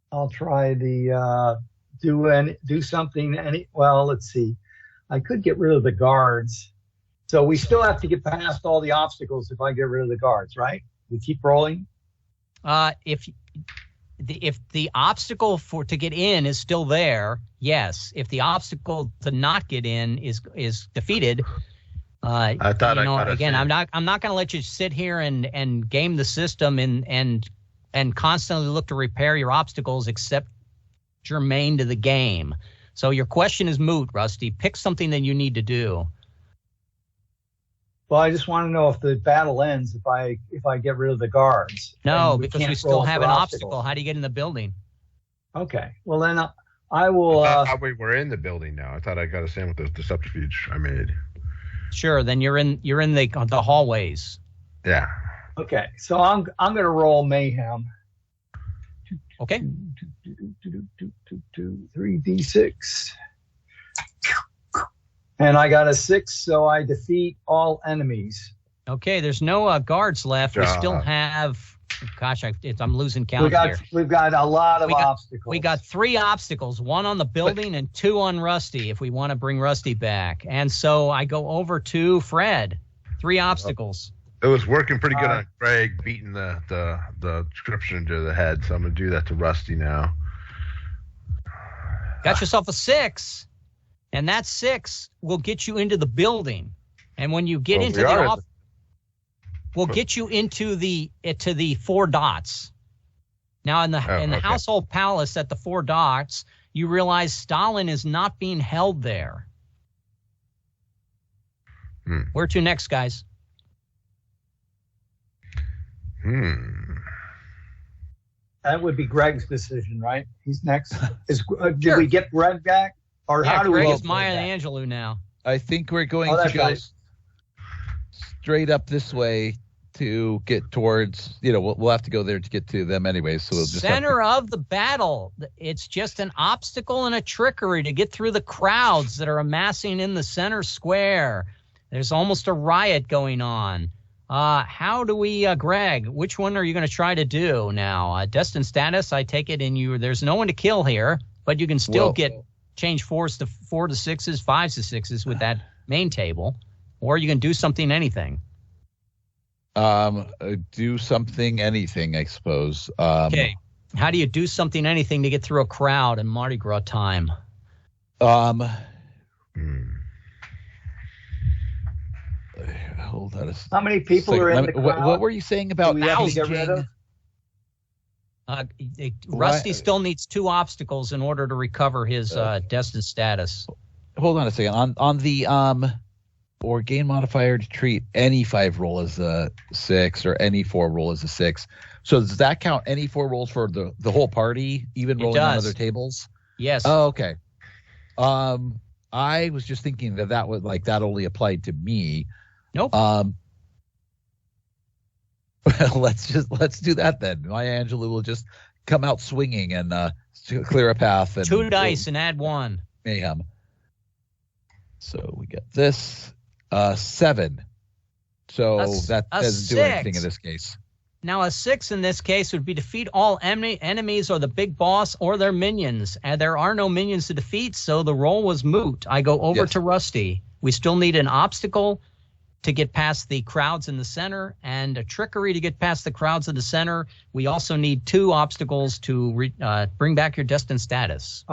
the do something. Well, let's see. I could get rid of the guards. So we still have to get past all the obstacles if I get rid of the guards, right? We keep rolling. If the obstacle to get in is still there, yes. If the obstacle to not get in is defeated. I'm not going to let you sit here and game the system and constantly look to repair your obstacles except germane to the game. So your question is moot, Rusty. Pick something that you need to do. Well, I just want to know if the battle ends if I get rid of the guards. No, because we still have an obstacle. How do you get in the building? Okay. Well, then I will. I thought we were in the building now. I thought I got us in with the subterfuge I made. Sure, then you're in the hallways. Yeah. Okay, so I'm going to roll mayhem. Okay. 3d6. And I got a 6, so I defeat all enemies. Okay, there's no guards left. We still have. Gosh, I'm losing count here. We've got a lot of obstacles. We got 3 obstacles, 1 on the building and 2 on Rusty, if we want to bring Rusty back. And so I go over to Fred. 3 obstacles. It was working pretty good on Craig, beating the description to the head. So I'm going to do that to Rusty now. Got yourself a 6, and that 6 will get you into the building. And when you get into the office, will get you into the 4 dots. Now in the household palace at the 4 dots, you realize Stalin is not being held there. Where to next, guys? That would be Greg's decision, right? He's next. Did we get Greg back? Or how do Greg we is Maya Angelou now. I think we're going to go straight up this way to get towards, we'll have to go there to get to them anyway. So we'll just center of the battle. It's just an obstacle and a trickery to get through the crowds that are amassing in the center square. There's almost a riot going on. How do we, Greg, which one are you going to try to do now? Destined status, I take it, there's no one to kill here, but you can still change 4s to 4 to 6s, 5s to 6s with that main table, or you can do something, anything. Do something, anything, I suppose. Okay. How do you do something, anything to get through a crowd in Mardi Gras time? Hold on a second. How many people are in the crowd? What were you saying about ousting? Rusty still needs 2 obstacles in order to recover his destined status. Hold on a second. On the or gain modifier to treat any 5 roll as a 6 or any 4 roll as a 6. So does that count any 4 rolls for the whole party, even rolling on other tables? Yes. Oh, okay. I was just thinking that would that only applied to me. Nope. Let's do that then. Maya Angelou will just come out swinging and clear a path. And 2 dice and add 1. Mayhem. So we get this 7. So that doesn't do anything in this case. Now a 6 in this case would be defeat all enemies or the big boss or their minions. And there are no minions to defeat, so the roll was moot. I go over to Rusty. We still need an obstacle to get past the crowds in the center and a trickery to get past the crowds in the center. We also need 2 obstacles to bring back your destined status.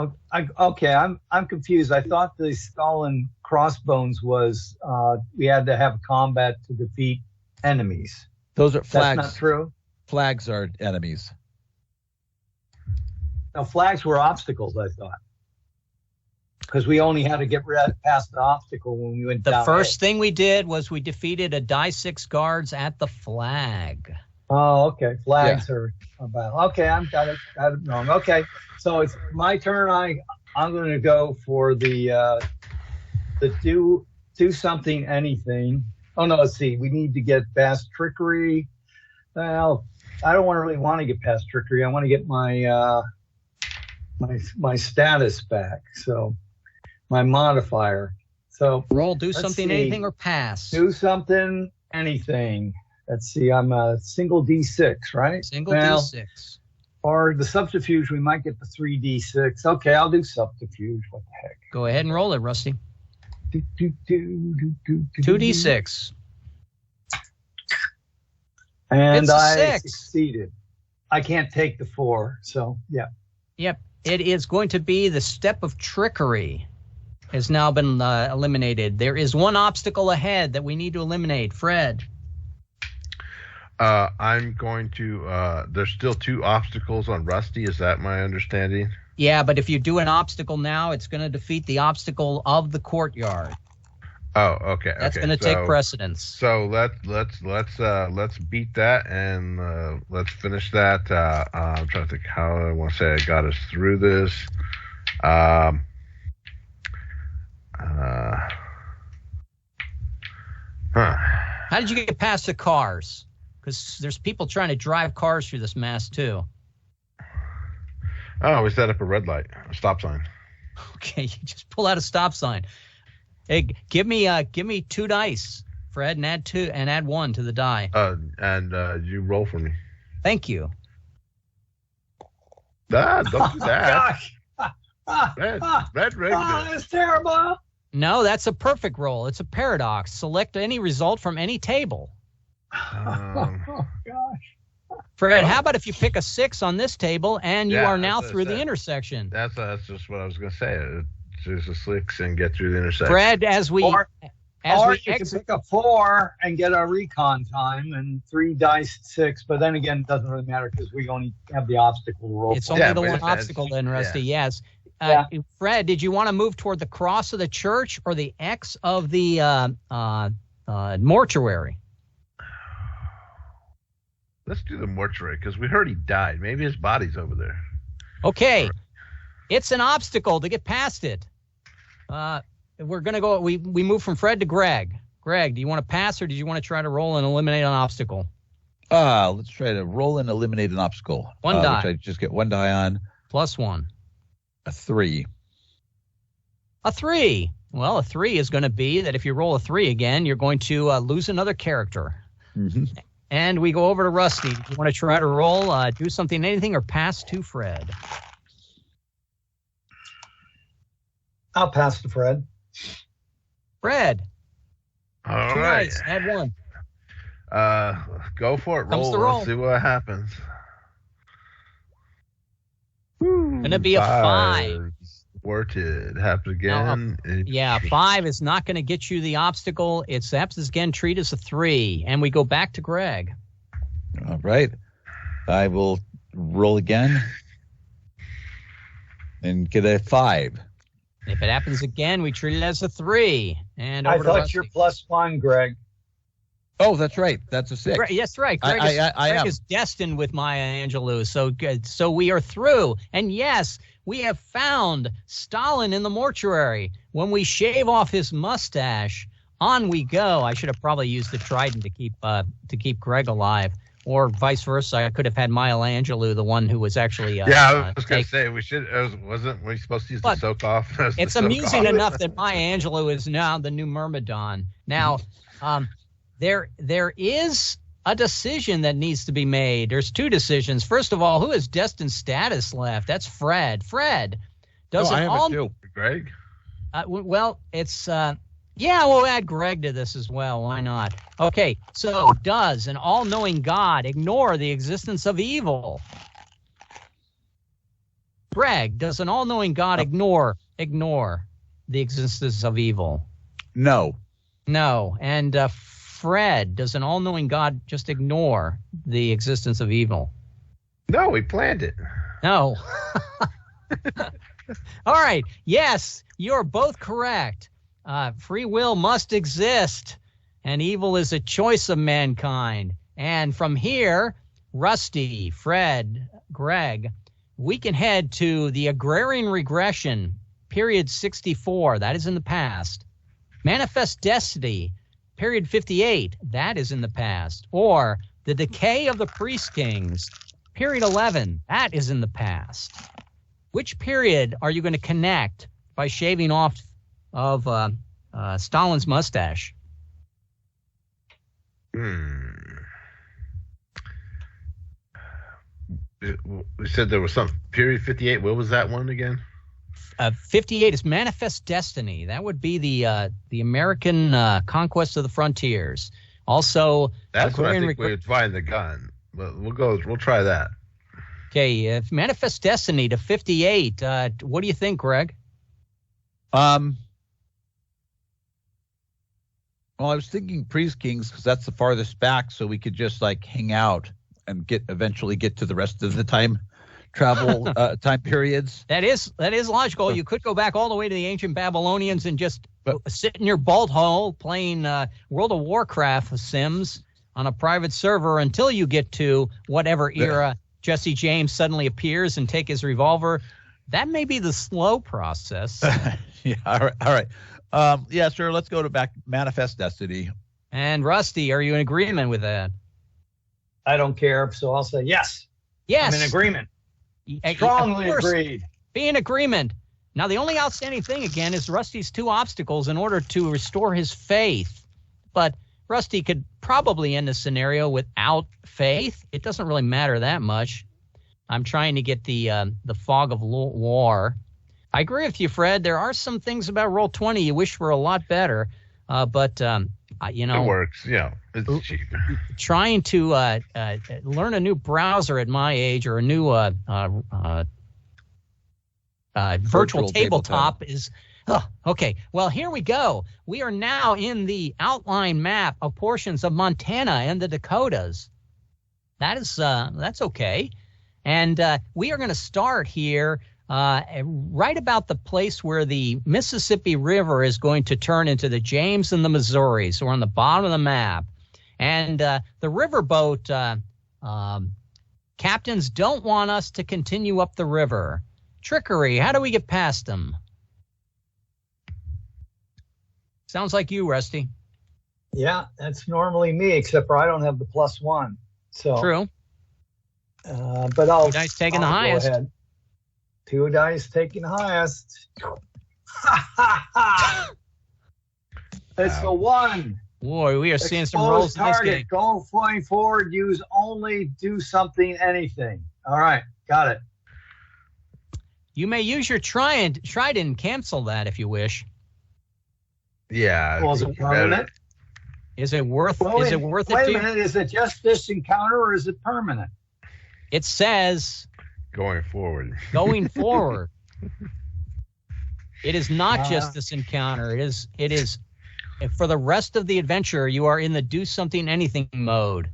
Okay, I'm confused. I thought the skull and crossbones was we had to have combat to defeat enemies. Those are flags. That's not true? Flags are enemies. No, flags were obstacles, I thought. Because we only had to get past the obstacle when we went down. The first thing we did was we defeated a die 6 guards at the flag. Oh, okay. Flags are about. Okay, I got it wrong. Okay, so it's my turn. I'm going to go for the do something, anything. Oh no, let's see. We need to get past trickery. Well, I don't really want to get past trickery. I want to get my my status back. So. My modifier. So roll, do something, anything, or pass. Do something, anything. Let's see. I'm a single D6, right? Single D6. Or the subterfuge, we might get the 3D6. Okay, I'll do subterfuge. What the heck? Go ahead and roll it, Rusty. 2D6. And I succeeded. I can't take the 4, so yeah. Yep. It is going to be the step of trickery. Has now been eliminated. There is 1 obstacle ahead that we need to eliminate. Fred. I'm going to. There's still 2 obstacles on Rusty. Is that my understanding? Yeah, but if you do an obstacle now, it's going to defeat the obstacle of the courtyard. Oh, okay. That's going to take precedence. So let's beat that and let's finish that. I'm trying to think how I want to say I got us through this. How did you get past the cars? Because there's people trying to drive cars through this mess too. Oh, we set up a stop sign. Okay, you just pull out a stop sign. Hey, give me 2 dice Fred, and add 1 to the die. You roll for me. Thank you. Don't do that. Gosh. Red rigged That's terrible. No, that's a perfect roll. It's a paradox. Select any result from any table. Oh, gosh. Fred, how about if you pick a 6 on this table and you are now through the intersection? That's just what I was going to say. Choose a 6 and get through the intersection. Fred, Or you can pick a 4 and get a recon time and 3 dice 6, but then again, it doesn't really matter because we only have the obstacle to roll. It's only the one obstacle then, Rusty, yes. Fred, did you want to move toward the cross of the church or the X of the mortuary? Let's do the mortuary because we heard he died. Maybe his body's over there. Okay. It's an obstacle to get past it. We're going to go. We move from Fred to Greg. Greg, do you want to pass or do you want to try to roll and eliminate an obstacle? Let's try to roll and eliminate an obstacle. 1 die. Which I just get 1 die on. Plus 1. A 3. A 3. Well, a 3 is going to be that if you roll a 3 again, you're going to lose another character. Mm-hmm. And we go over to Rusty. Do you want to try to roll, do something, anything, or pass to Fred? I'll pass to Fred. Fred. All 2 right. dice. Add 1. Go for it. Comes Roll. the roll. Let's see what happens. Gonna be a 5. Thwarted. Happens again. Yeah, 5 is not going to get you the obstacle. It happens again. Treat as a 3, and we go back to Greg. All right. I will roll again and get a 5. If it happens again, we treat it as a 3. And over I to thought Rusty. you're +1, Greg. Oh, that's right. That's a 6. Yes, right. Greg, Greg is destined with Maya Angelou. So good. So we are through. And yes, we have found Stalin in the mortuary. When we shave off his mustache, on we go. I should have probably used the trident to keep Greg alive, or vice versa. I could have had Maya Angelou, the one who was actually. I was going to say we should. Wasn't we supposed to use the soak off? It's amusing enough that Maya Angelou is now the new Myrmidon. Now, there is a decision that needs to be made. There's 2 decisions. First of all, who has destined status left? That's Fred. Fred, does I have it too. Greg? Well, it's we'll add Greg to this as well. Why not? Okay, so does an all-knowing God ignore the existence of evil? Greg, does an all-knowing God ignore the existence of evil? No. And Fred, does an all-knowing God just ignore the existence of evil? No, he planned it. No. All right. Yes, you're both correct. Free will must exist, and evil is a choice of mankind. And from here, Rusty, Fred, Greg, we can head to the agrarian regression, period 64. That is in the past. Manifest destiny, period 58, that is in the past. Or the decay of the priest kings, period 11, that is in the past. Which period are you going to connect by shaving off of Stalin's mustache? We said there was some period 58. What was that one again? 58 is Manifest Destiny. That would be the American conquest of the frontiers. Also, that's what I think we would find the gun. But we'll try that. Okay, if Manifest Destiny to 58. What do you think, Greg? Well, I was thinking Priest Kings because that's the farthest back, so we could just like hang out and eventually get to the rest of the time travel time periods. That is logical. You could go back all the way to the ancient Babylonians and just sit in your bolt hole playing World of Warcraft Sims on a private server until you get to whatever era Jesse James suddenly appears and take his revolver. That may be the slow process. Yeah. All right. Yeah, sure. Let's go to back Manifest Destiny. And Rusty, are you in agreement with that? I don't care, so I'll say yes. Yes. I'm in agreement. Strongly agreed. Be in agreement. Now, the only outstanding thing, again, is Rusty's 2 obstacles in order to restore his faith. But Rusty could probably end the scenario without faith. It doesn't really matter that much. I'm trying to get the fog of war. I agree with you, Fred. There are some things about Roll20 you wish were a lot better, but you know, it works. Yeah, it's cheap. Trying to learn a new browser at my age, or a new virtual tabletop is. Oh, okay. Well, here we go. We are now in the outline map of portions of Montana and the Dakotas. That's okay. And we are going to start here right about the place where the Mississippi River is going to turn into the James and the Missouri. So we're on the bottom of the map. And the riverboat captains don't want us to continue up the river. Trickery, how do we get past them? Sounds like you, Rusty. Yeah, that's normally me, except for I don't have the +1. So true. But I'll. 2 dice taking the highest. 2 dice taking the highest. It's a 1. Boy, we are seeing some rolls in this game. Going forward, use only do something, anything. All right, got it. You may use your trident and cancel that if you wish. Yeah. Well, is it permanent? Is it worth it? Wait a minute. Is it just this encounter, or is it permanent? It says going forward. Going forward. It is not just this encounter. It is for the rest of the adventure. You are in the do something anything mode.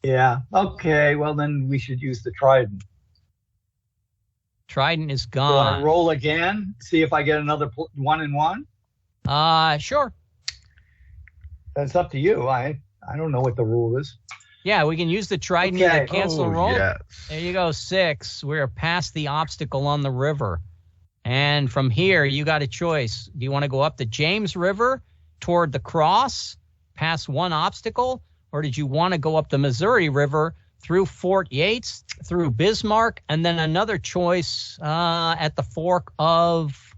Yeah. Okay. Well, then we should use the trident. Trident is gone. Do you want to roll again? See if I get another 1 and 1? Sure. That's up to you. I don't know what the rule is. Yeah, we can use the trident to cancel roll. Yes. There you go, 6. We're past the obstacle on the river. And from here, you got a choice. Do you want to go up the James River toward the cross, past one obstacle, or did you want to go up the Missouri River through Fort Yates, through Bismarck, and then another choice at the fork of...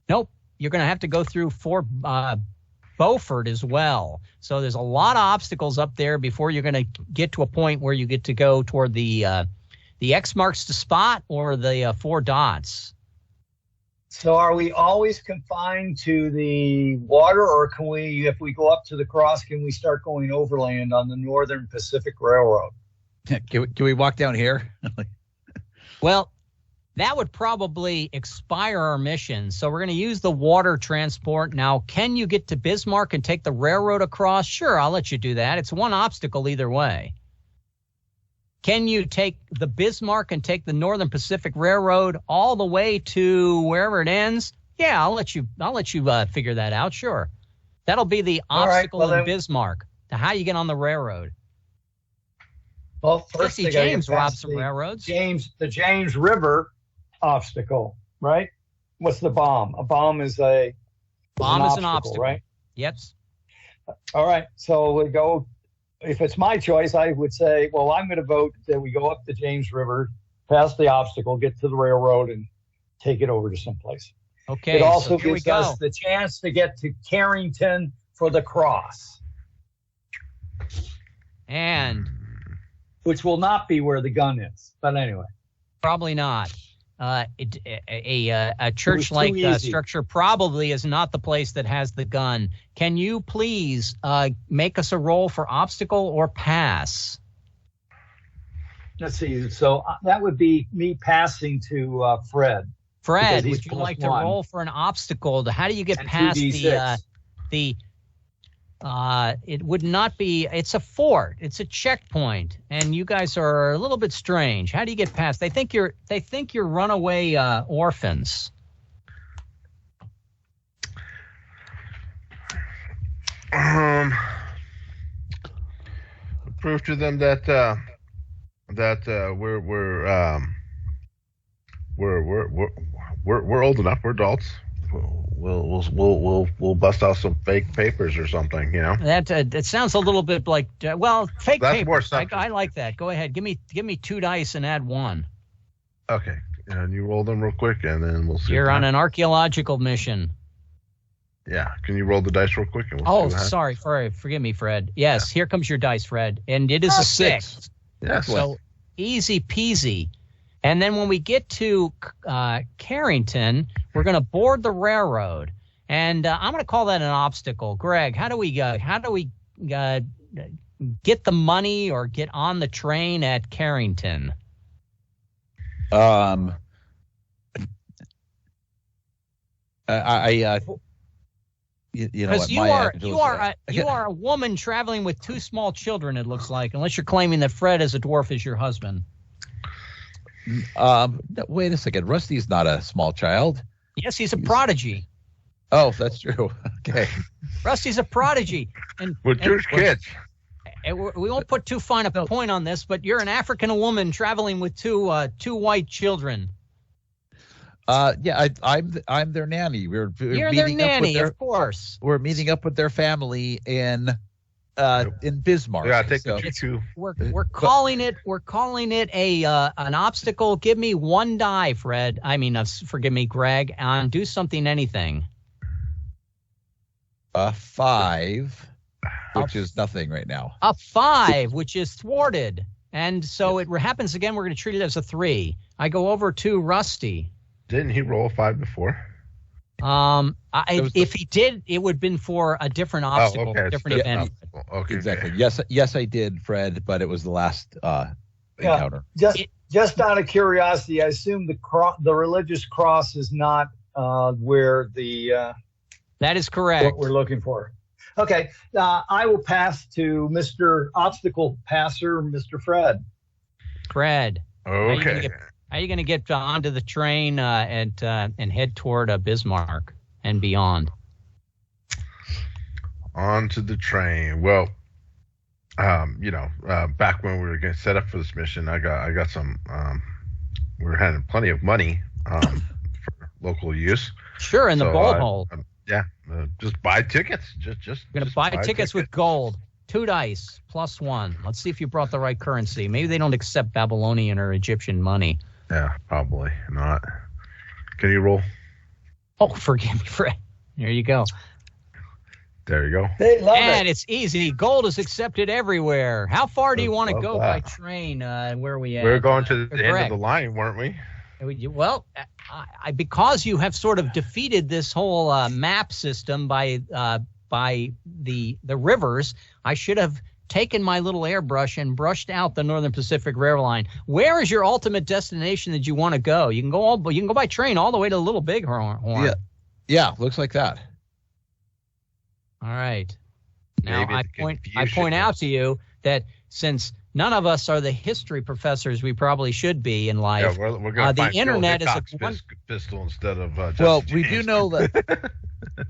Nope, you're going to have to go through Fort Beaufort as well. So there's a lot of obstacles up there before you're going to get to a point where you get to go toward the X marks the spot or the 4 dots. So are we always confined to the water, or can we, if we go up to the cross, can we start going overland on the Northern Pacific Railroad? Can we walk down here? Well, that would probably expire our mission. So we're going to use the water transport. Now, can you get to Bismarck and take the railroad across? Sure, I'll let you do that. It's one obstacle either way. Can you take the Bismarck and take the Northern Pacific Railroad all the way to wherever it ends? Yeah, I'll let you figure that out. Sure. That'll be the obstacle in Bismarck to how you get on the railroad. Well, first Jesse James robbed some railroads. The James River obstacle, right? What's the bomb? A bomb is an obstacle, right? Yep. All right. So we go. If it's my choice, I would say, well, I'm going to vote that we go up the James River, past the obstacle, get to the railroad, and take it over to someplace. Okay. It also gives us the chance to get to Carrington for the cross. And which will not be where the gun is. But anyway. Probably not. A church-like structure probably is not the place that has the gun. Can you please make us a roll for obstacle or pass? Let's see. So that would be me passing to Fred. Fred, would you like to roll for an obstacle? How do you get past the it would not be, it's a fort, it's a checkpoint, and you guys are a little bit strange. How do you get past? They think you're runaway orphans. Prove to them that we're old enough, we're adults. We'll bust out some fake papers or something, you know. That it sounds a little bit like fake That's papers. More I like that. Go ahead, give me 2 dice and add 1. Okay, and you roll them real quick, and then we'll see. You're on an archaeological mission. Yeah. Can you roll the dice real quick? And we'll sorry. Forgive me, Fred. Yes, Here comes your dice, Fred. And it is a 6. Yeah. So easy peasy. And then when we get to Carrington, we're going to board the railroad. And I'm going to call that an obstacle. Greg, how do we get the money or get on the train at Carrington? Because you are a woman traveling with 2 small children. It looks like, unless you're claiming that Fred as a dwarf is your husband. Wait a second. Rusty's not a small child. Yes, he's a prodigy. Oh, that's true. Okay. Rusty's a prodigy. With 2 kids. We won't put too fine a point on this, but you're an African woman traveling with two white children. Yeah, I'm their nanny. You're their nanny, of course. We're meeting up with their family in Bismarck. Yeah, take the choo-choo. We're calling it an obstacle. Give me 1 die, Fred. Forgive me, Greg. Do something, anything. 5, which is nothing right now. A 5, which is thwarted, and so it happens again. We're going to treat it as a 3. I go over to Rusty. Didn't he roll a 5 before? If he did, it would have been for a different obstacle, different event. Okay, exactly. Yes, I did, Fred, but it was the last encounter. Just out of curiosity, I assume the religious cross is not where the. That is correct. What we're looking for. Okay, I will pass to Mr. Obstacle Passer, Mr. Fred. Fred. Okay. How are you going to get onto the train and head toward Bismarck and beyond? Onto the train. Well, back when we were getting set up for this mission, I got some. We were having plenty of money for local use. Sure, in the bullet hole. Just buy tickets. Just We're going to buy tickets with gold. 2 dice plus 1. Let's see if you brought the right currency. Maybe they don't accept Babylonian or Egyptian money. Yeah, probably not. Can you roll? Oh, forgive me, Fred. There you go. There you go. They love and it's easy. Gold is accepted everywhere. How far do you want to go by train? Where are we at? We're going to the end of the line, weren't we? Well, because you have sort of defeated this whole map system by the rivers, I should have taken my little airbrush and brushed out the Northern Pacific Railroad line. Where is your ultimate destination that you want to go? You can go by train all the way to Little Bighorn. Yeah, looks like that. All right. Now I point out to you that since none of us are the history professors we probably should be in life, we're going to the internet is a pistol instead of. Well, we do know that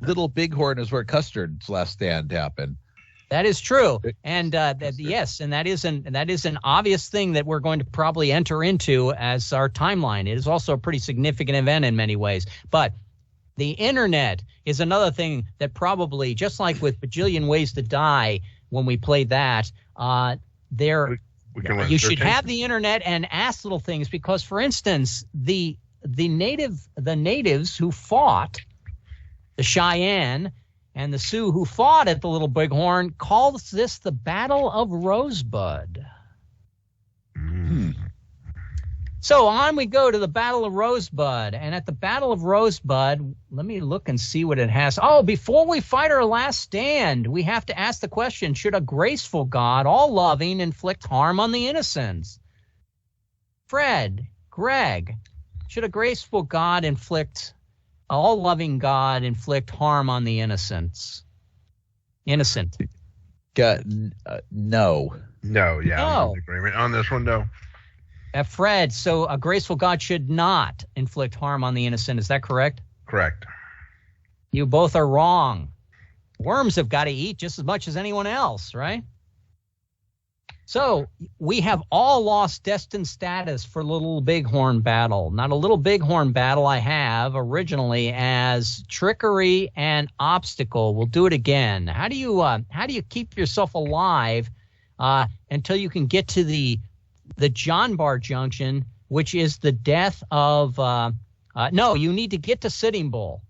Little Bighorn is where Custard's last stand happened. That is true, and that is an obvious thing that we're going to probably enter into as our timeline. It is also a pretty significant event in many ways, but the internet is another thing that probably, just like with Bajillion Ways to Die, when we played that, you should have the internet and ask little things because, for instance, the natives who fought the Cheyenne and the Sioux who fought at the Little Bighorn calls this the Battle of Rosebud. So on we go to the Battle of Rosebud. And at the Battle of Rosebud, let me look and see what it has. Oh, before we fight our last stand, we have to ask the question, should a graceful God, all loving, inflict harm on the innocents? Fred, Greg, should a graceful God all loving God inflict harm on the innocents? Innocent. No. No, yeah. I'm in agreement on this one, no. Fred, so a graceful God should not inflict harm on the innocent. Is that correct? Correct. You both are wrong. Worms have got to eat just as much as anyone else, right? So we have all lost destined status for Little Bighorn Battle. Now, a Little Bighorn Battle I have originally as trickery and obstacle. We'll do it again. How do you keep yourself alive until you can get to the John Bar Junction, which is the death of no, you need to get to Sitting Bull.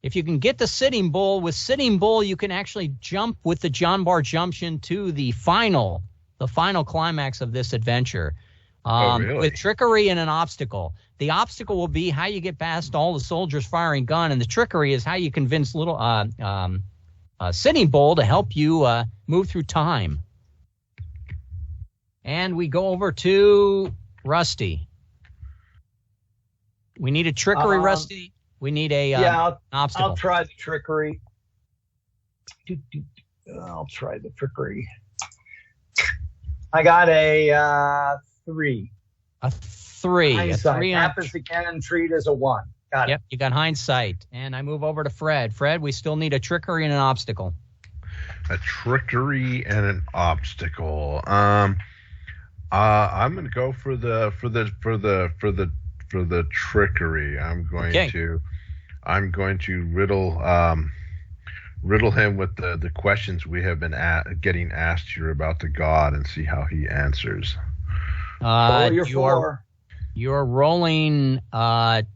If you can get the Sitting Bull, with Sitting Bull, you can actually jump with the John Bar Junction to the final climax of this adventure. Really? With Trickery and an obstacle. The obstacle will be how you get past all the soldiers firing gun, and the trickery is how you convince little Sitting Bull to help you move through time. And we go over to Rusty. We need a trickery, Rusty. We need a obstacle. I'll try the trickery. I'll try the trickery. I got a 3. A 3. Hindsight. A 3 happens again. Treat as a 1. Got it. Yep, you got hindsight. And I move over to Fred. Fred, we still need a trickery and an obstacle. A trickery and an obstacle. I'm going to go for the trickery. I'm going to riddle him with the questions we have been getting asked here about the god and see how he answers. You're rolling 1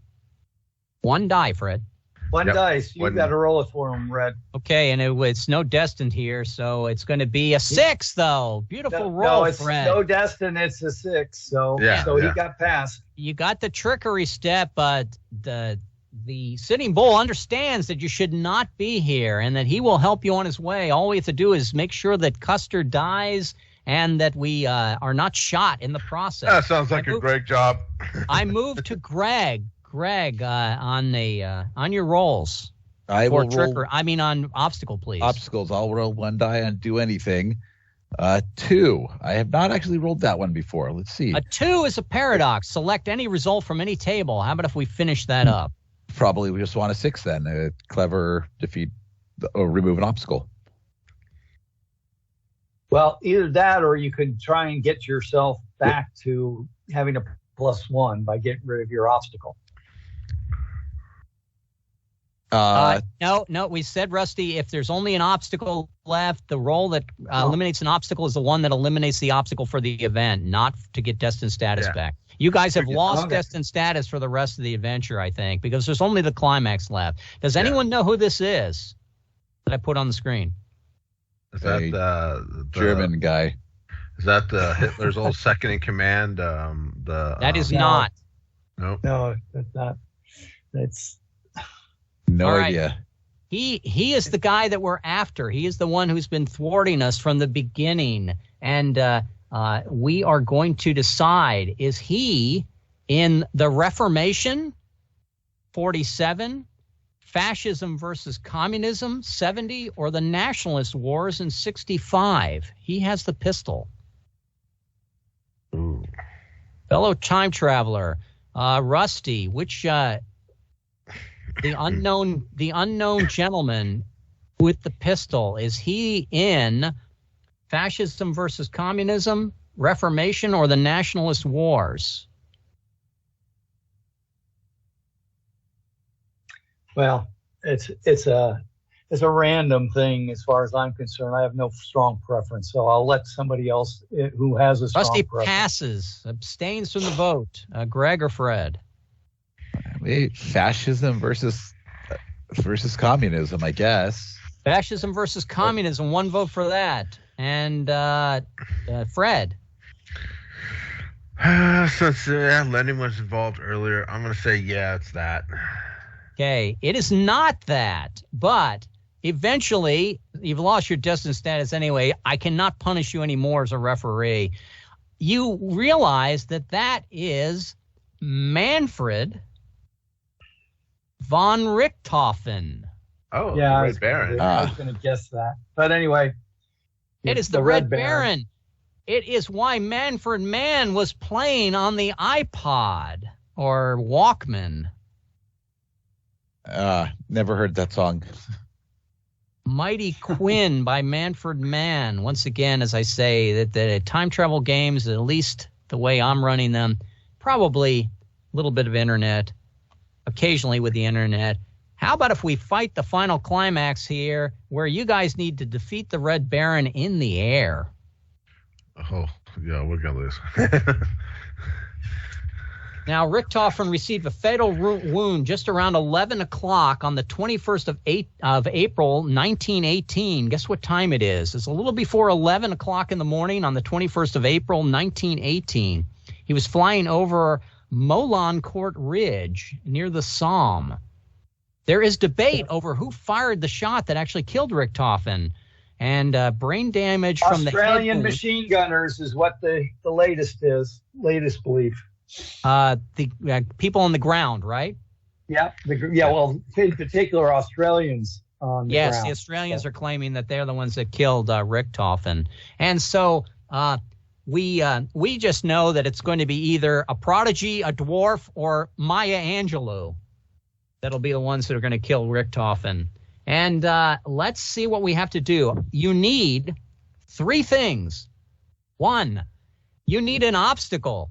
die, Fred. One dice. You got to roll it for him, Red. Okay, and it's no destined here, so it's going to be a 6, though. Beautiful roll, no, it's Fred. No destined. It's a 6. So he got past. You got the trickery step, but the Sitting Bull understands that you should not be here and that he will help you on his way. All we have to do is make sure that Custer dies and that we are not shot in the process. That sounds like a great job. I move to Greg. Greg, on your rolls. I will roll. On obstacle, please. Obstacles. I'll roll 1 die and do anything. 2. I have not actually rolled that one before. Let's see. A 2 is a paradox. Select any result from any table. How about if we finish that up? Probably we just want a 6 then. Clever defeat or remove an obstacle. Well, either that or you could try and get yourself back to having a +1 by getting rid of your obstacle. No. We said, Rusty, if there's only an obstacle left, the roll that eliminates an obstacle is the one that eliminates the obstacle for the event, not to get destined status back. You guys have lost destined status for the rest of the adventure, I think, because there's only the climax left. Does anyone know who this is that I put on the screen? Is that the German guy? Is that the Hitler's old second in command? That is not. Nope. No, that's not. That's no idea. He is the guy that we're after. He is the one who's been thwarting us from the beginning, and we are going to decide: is he in the Reformation, 47, Fascism versus Communism, 70, or the Nationalist Wars in 65? He has the pistol. Ooh. Fellow time traveler, Rusty, which the unknown gentleman with the pistol, is he in Fascism versus Communism, Reformation, or the Nationalist Wars? Well, it's a random thing as far as I'm concerned. I have no strong preference, so I'll let somebody else who has a strong preference. Rusty passes, abstains from the vote. Greg or Fred? Fascism versus communism, I guess. Fascism versus communism. 1 vote for that. And Fred? Since Lennon was involved earlier, I'm going to say, it's that. Okay, it is not that, but eventually, you've lost your destined status anyway. I cannot punish you anymore as a referee. You realize that is Manfred von Richthofen. Oh, yeah, the Red Baron. I was going to guess that. But anyway. It is the Red Baron. It is why Manfred Mann was playing on the iPod or Walkman. Never heard that song. Mighty Quinn by Manfred Mann. Once again, as I say, that time travel games, at least the way I'm running them, probably a little bit of internet, occasionally with the internet. How about if we fight the final climax here, where you guys need to defeat the Red Baron in the air? Oh, yeah, we're going to lose. Now, Richtofen received a fatal wound just around 11 o'clock on the 21st of April, 1918. Guess what time it is? It's a little before 11 o'clock in the morning on the 21st of April, 1918. He was flying over Mouloncourt Ridge near the Somme. There is debate over who fired the shot that actually killed Richtofen. And brain damage from the Australian machine gunners is what the latest belief. The people on the ground, right? Yeah, well, in particular, Australians on the ground. Yes, the Australians are claiming that they're the ones that killed Richtofen. And so we just know that it's going to be either a prodigy, a dwarf, or Maya Angelou that'll be the ones that are going to kill Richtofen. And let's see what we have to do. You need 3 things. 1, you need an obstacle.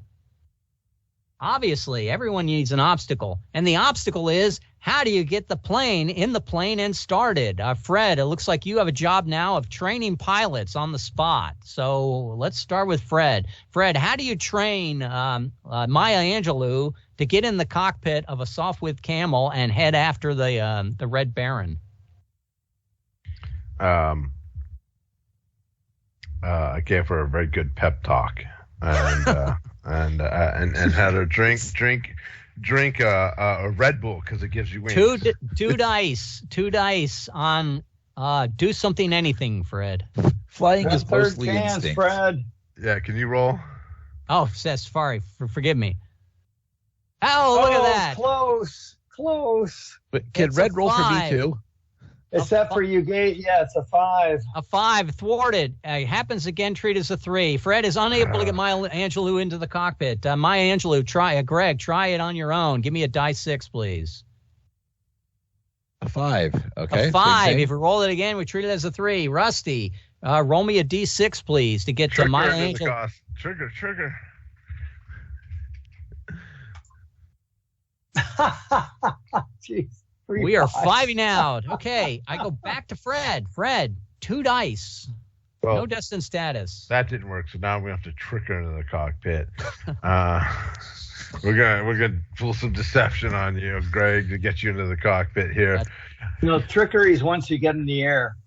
Obviously, everyone needs an obstacle. And the obstacle is, how do you get the plane in the plane and started? Fred, it looks like you have a job now of training pilots on the spot. So let's start with Fred. Fred, how do you train Maya Angelou to get in the cockpit of a Sopwith Camel and head after the Red Baron? I gave her a very good pep talk, and had her drink a Red Bull because it gives you wings. Two dice on do something, anything, Fred. Flying is mostly instinct. Fred. Yeah, can you roll? Oh, sorry, forgive me. Oh, look at that! Close. But can Red roll for me too? Except for you, Gate. Yeah, it's a 5. A 5, thwarted. Happens again, treat as a 3. Fred is unable to get Maya Angelou into the cockpit. Maya Angelou, Greg, try it on your own. Give me a die 6, please. A 5. Okay. A 5. If you roll it again, we treat it as a 3. Rusty, roll me a D6, please, to get to Maya Angelou. Trigger. Jeez. We are 5 out. Okay, I go back to Fred. Fred, 2 dice. Well, no destined status. That didn't work, so now we have to trick her into the cockpit. We're gonna pull some deception on you, Greg, to get you into the cockpit here. Trickery is once you get in the air.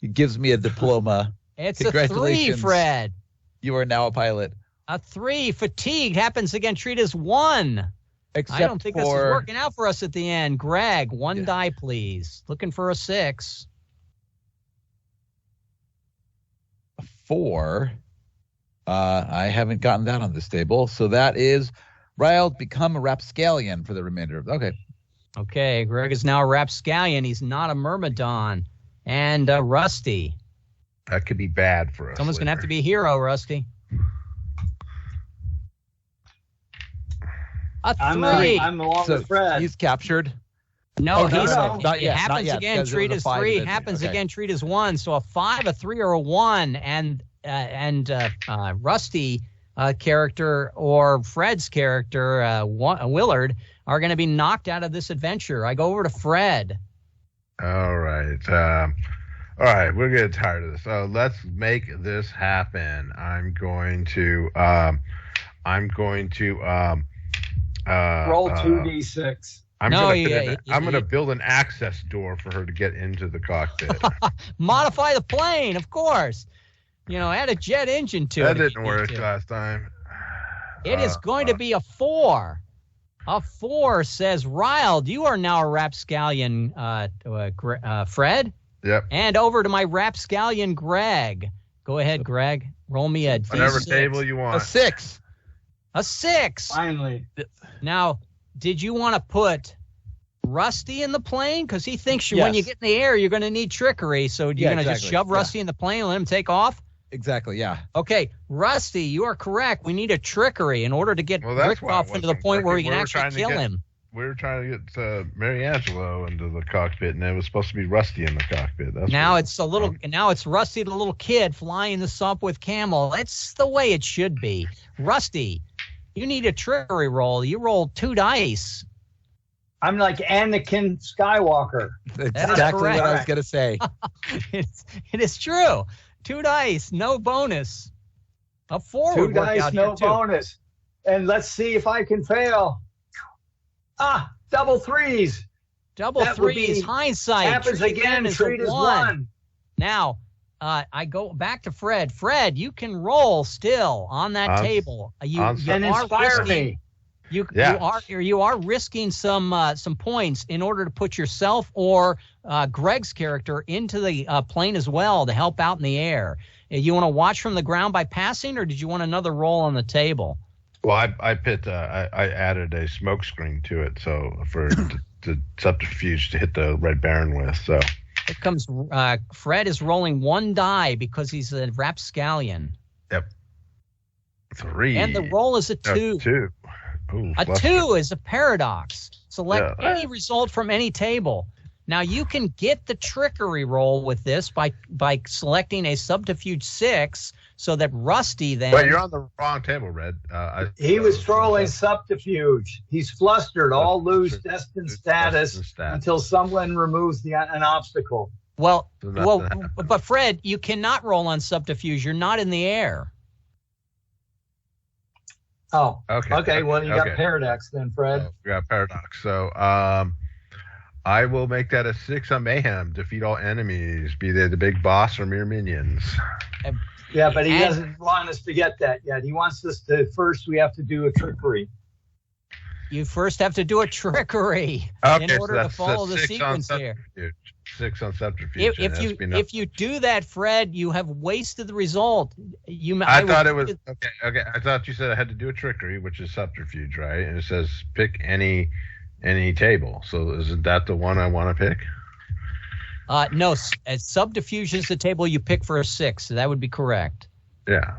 It gives me a diploma. It's a 3, Fred. You are now a pilot. A 3. Fatigue happens again. Treat as 1. I don't think this is working out for us at the end. Greg, 1 die, please. Looking for a 6. A 4. I haven't gotten that on this table. So that is Ryle become a rapscallion for the remainder of Okay, Greg is now a rapscallion. He's not a myrmidon. And Rusty. That could be bad for us. Someone's going to have to be a hero, Rusty. A 3. I'm along with Fred. He's captured. No, not yet. Happens not yet, again. Treat as 3. Happens again. Treat as 1. So a 5, a 3, or a 1, and Rusty character or Fred's character, Willard, are going to be knocked out of this adventure. I go over to Fred. All right. We're getting tired of this. So let's make this happen. I'm going to roll 2d6. I'm going to build an access door for her to get into the cockpit. Modify the plane, of course. Add a jet engine to it. That didn't work last time. It is going to be a 4. A 4 says, Ryle, you are now a rapscallion, Fred. Yep. And over to my rapscallion, Greg. Go ahead, Greg. Roll me a D6. Whatever table you want. A 6. A 6. Finally. Now, did you want to put Rusty in the plane? Because he thinks when you get in the air, you're going to need trickery. So you're going to just shove Rusty in the plane and let him take off? Exactly, yeah. Okay, Rusty, you are correct. We need a trickery in order to get Richtofen into the point where we can actually kill him. We were trying to get Mary Angelo into the cockpit, and it was supposed to be Rusty in the cockpit. Now it's Rusty, the little kid, flying the Sopwith Camel. That's the way it should be. Rusty, you need a trickery roll. You rolled 2 dice. I'm like Anakin Skywalker. That's exactly what I was going to say. It is true. 2 dice, no bonus. A 4 2 would work dice, out no here too. bonus. And let's see if I can fail. Double threes. Double threes. Hindsight. Happens again. Treat is one. Now, I go back to Fred. Fred, you can roll still on that table. You inspire me. You are risking some points in order to put yourself or Greg's character into the plane as well to help out in the air. You want to watch from the ground by passing, or did you want another roll on the table? Well, I added a smoke screen to it, so for to subterfuge to hit the Red Baron with. So it comes. Fred is rolling one die because he's a rapscallion. Yep. 3. And the roll is a 2. 2. Ooh, a 2 is a paradox. Select any result from any table. Now you can get the trickery roll with this by selecting a subterfuge 6, so that Rusty then. But you're on the wrong table, Red. He was trolling subterfuge. He's flustered. All lose destined status until someone removes an obstacle. Well, but Fred, you cannot roll on subterfuge. You're not in the air. Oh, okay. Well, you got paradox then, Fred. We got paradox. So, I will make that a 6 on Mayhem. Defeat all enemies, be they the big boss or mere minions. Yeah, but he doesn't want us to get that yet. He wants us to we have to do a trickery. You first have to do a trickery in order to follow the sequence here. 6 on subterfuge. If you do that, Fred, you have wasted the result. I thought it was okay. I thought you said I had to do a trickery, which is subterfuge, right? And it says pick any table. So isn't that the one I want to pick? No, subterfuge is the table you pick for a 6. So that would be correct. Yeah.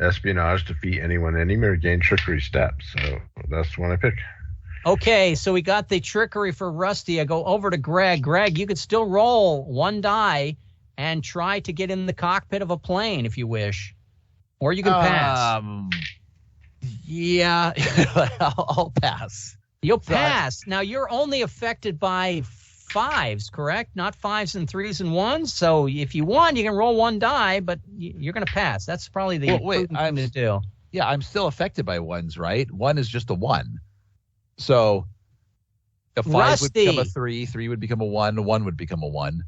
Espionage, defeat anyone, anywhere, gain trickery steps. So that's the one I pick. Okay, so we got the trickery for Rusty. I go over to Greg. Greg, you could still roll one die and try to get in the cockpit of a plane if you wish. Or you can pass. Yeah, I'll pass. You'll pass. Now, you're only affected by 5s, correct? Not 5s and 3s and 1s. So if you want, you can roll one die, but you're going to pass. That's probably the prudent thing to do. Yeah, I'm still affected by 1s, right? 1 is just a 1. So a 5 would become a 3, 3 would become a 1, 1 would become a 1.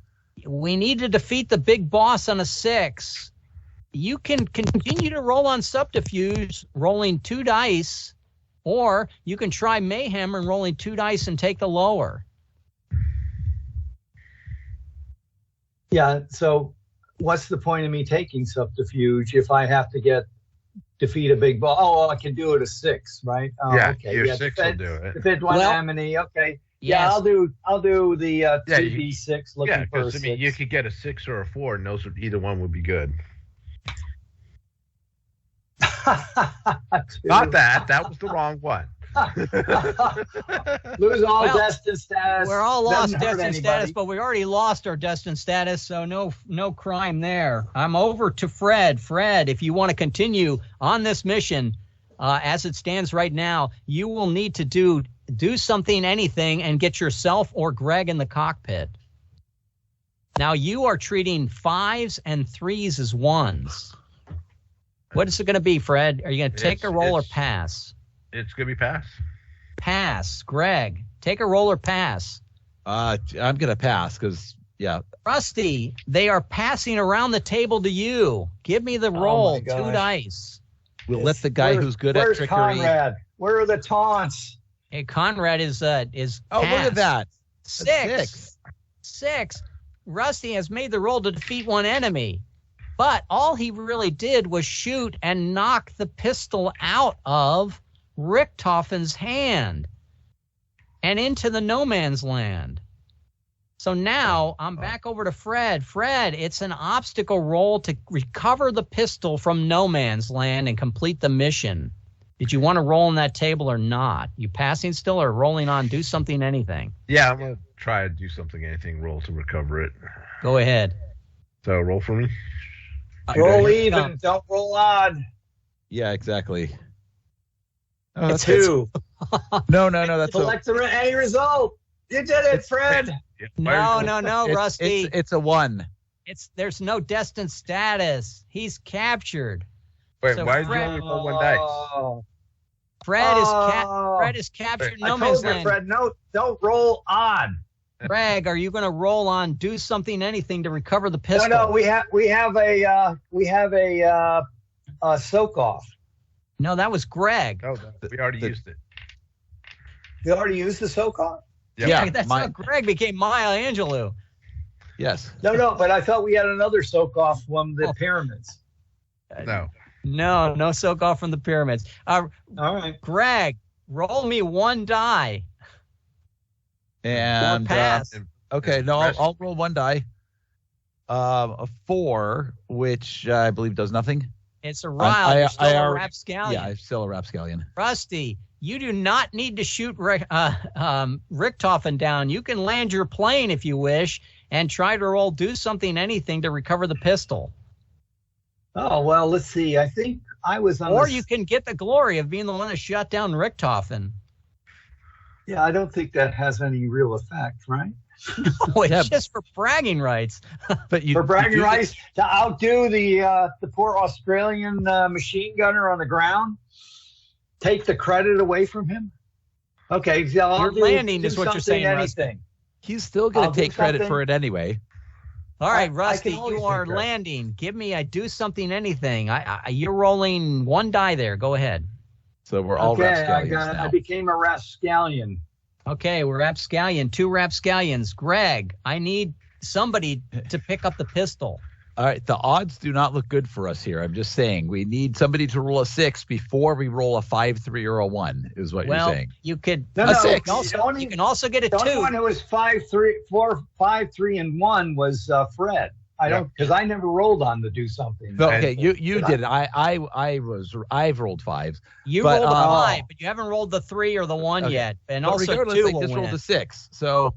We need to defeat the big boss on a 6. You can continue to roll on subterfuge, rolling 2 dice, or you can try mayhem and rolling 2 dice and take the lower. Yeah, so what's the point of me taking subterfuge if I have to defeat a big boss? Oh, I can do it a 6, right? Oh, yeah, okay. Your 6 will do it. Defeat one enemy, okay. Yeah, yes. I'll do the 2d6 looking for a 6. I mean, you could get a 6 or a 4, and either one would be good. Not that. That was the wrong one. Lose all destined status. We're all lost destined status, but we already lost our destined status, so no crime there. I'm over to Fred. Fred, if you want to continue on this mission as it stands right now, you will need to do something, anything, and get yourself or Greg in the cockpit. Now, you are treating 5s and 3s as 1s. What is it going to be, Fred? Are you going to take a roll or pass? It's going to be pass. Pass. Greg, take a roll or pass. I'm going to pass because, yeah. Rusty, they are passing around the table to you. Give me the roll. 2 dice. We'll let the guy who's good at trickery. Conrad? Where are the taunts? Hey, Conrad is Oh, passed. Look at that. 6. Rusty has made the roll to defeat one enemy. But all he really did was shoot and knock the pistol out of Richtofen's hand and into the no man's land. So now I'm back over to Fred. Fred, it's an obstacle roll to recover the pistol from no man's land and complete the mission. Did you want to roll on that table or not? You passing still or rolling on? Do something, anything. Yeah, I'm going to try to do something, anything, roll to recover it. Go ahead. So roll for me. Roll even, don't roll odd. Yeah, exactly. Oh, that's 2. No, that's select any result. You did it, Fred. No, Rusty. It's a 1. There's no destined status. He's captured. Wait, so why did you only roll 1 dice? Fred is captured no man's land. Fred, no, don't roll on. Greg, are you going to roll on? Do something, anything to recover the pistol? No, we have a soak off. No, that was Greg. No, we already used it. You already used the soak off? Yep. Yeah, that's how Greg became Maya Angelou. Yes. No, but I thought we had another soak off from the pyramids. No soak off from the pyramids. All right. Greg, roll me one die. And pass. Okay, no, I'll roll one die. A 4, which I believe does nothing. It's a rile. You're still a rapscallion. Yeah, I'm still a rapscallion. Rusty, you do not need to shoot Richtofen down. You can land your plane if you wish and try to roll do something, anything to recover the pistol. Oh, well, let's see. I think I was on Or you can get the glory of being the one that shot down Richtofen. Yeah, I don't think that has any real effect, right? No, it's just for bragging rights. But for bragging rights to outdo the poor Australian machine gunner on the ground, take the credit away from him. Okay, so you're landing is what you're saying. Anything. He's still going to take credit for it anyway. All right, Rusty, you are landing. Give me a do something, anything. You're rolling one die there. Go ahead. So we're all rapscallions now. I became a rapscallion. Okay, we're rapscallion. 2 rapscallions. Greg, I need somebody to pick up the pistol. All right, the odds do not look good for us here. I'm just saying we need somebody to roll a 6 before we roll a 5, 3, or a 1. Is what you're saying? You could a 6. You can also get a 2. The only one who was 5, 3, 4, 5, 3, and 1 was Fred. I don't because I never rolled on to do something. Okay, you did it. I've rolled 5s. You rolled a 5, but you haven't rolled the 3 or the 1 yet. And but also 2 I just rolled a 6. So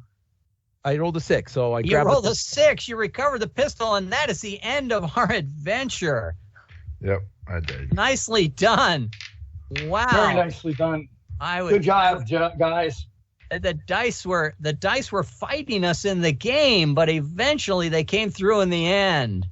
I rolled a 6. So you rolled a 6. You recovered the pistol, and that is the end of our adventure. Yep, I did. Nicely done. Wow. Very nicely done. Good job, guys. The dice were fighting us in the game, but eventually they came through in the end.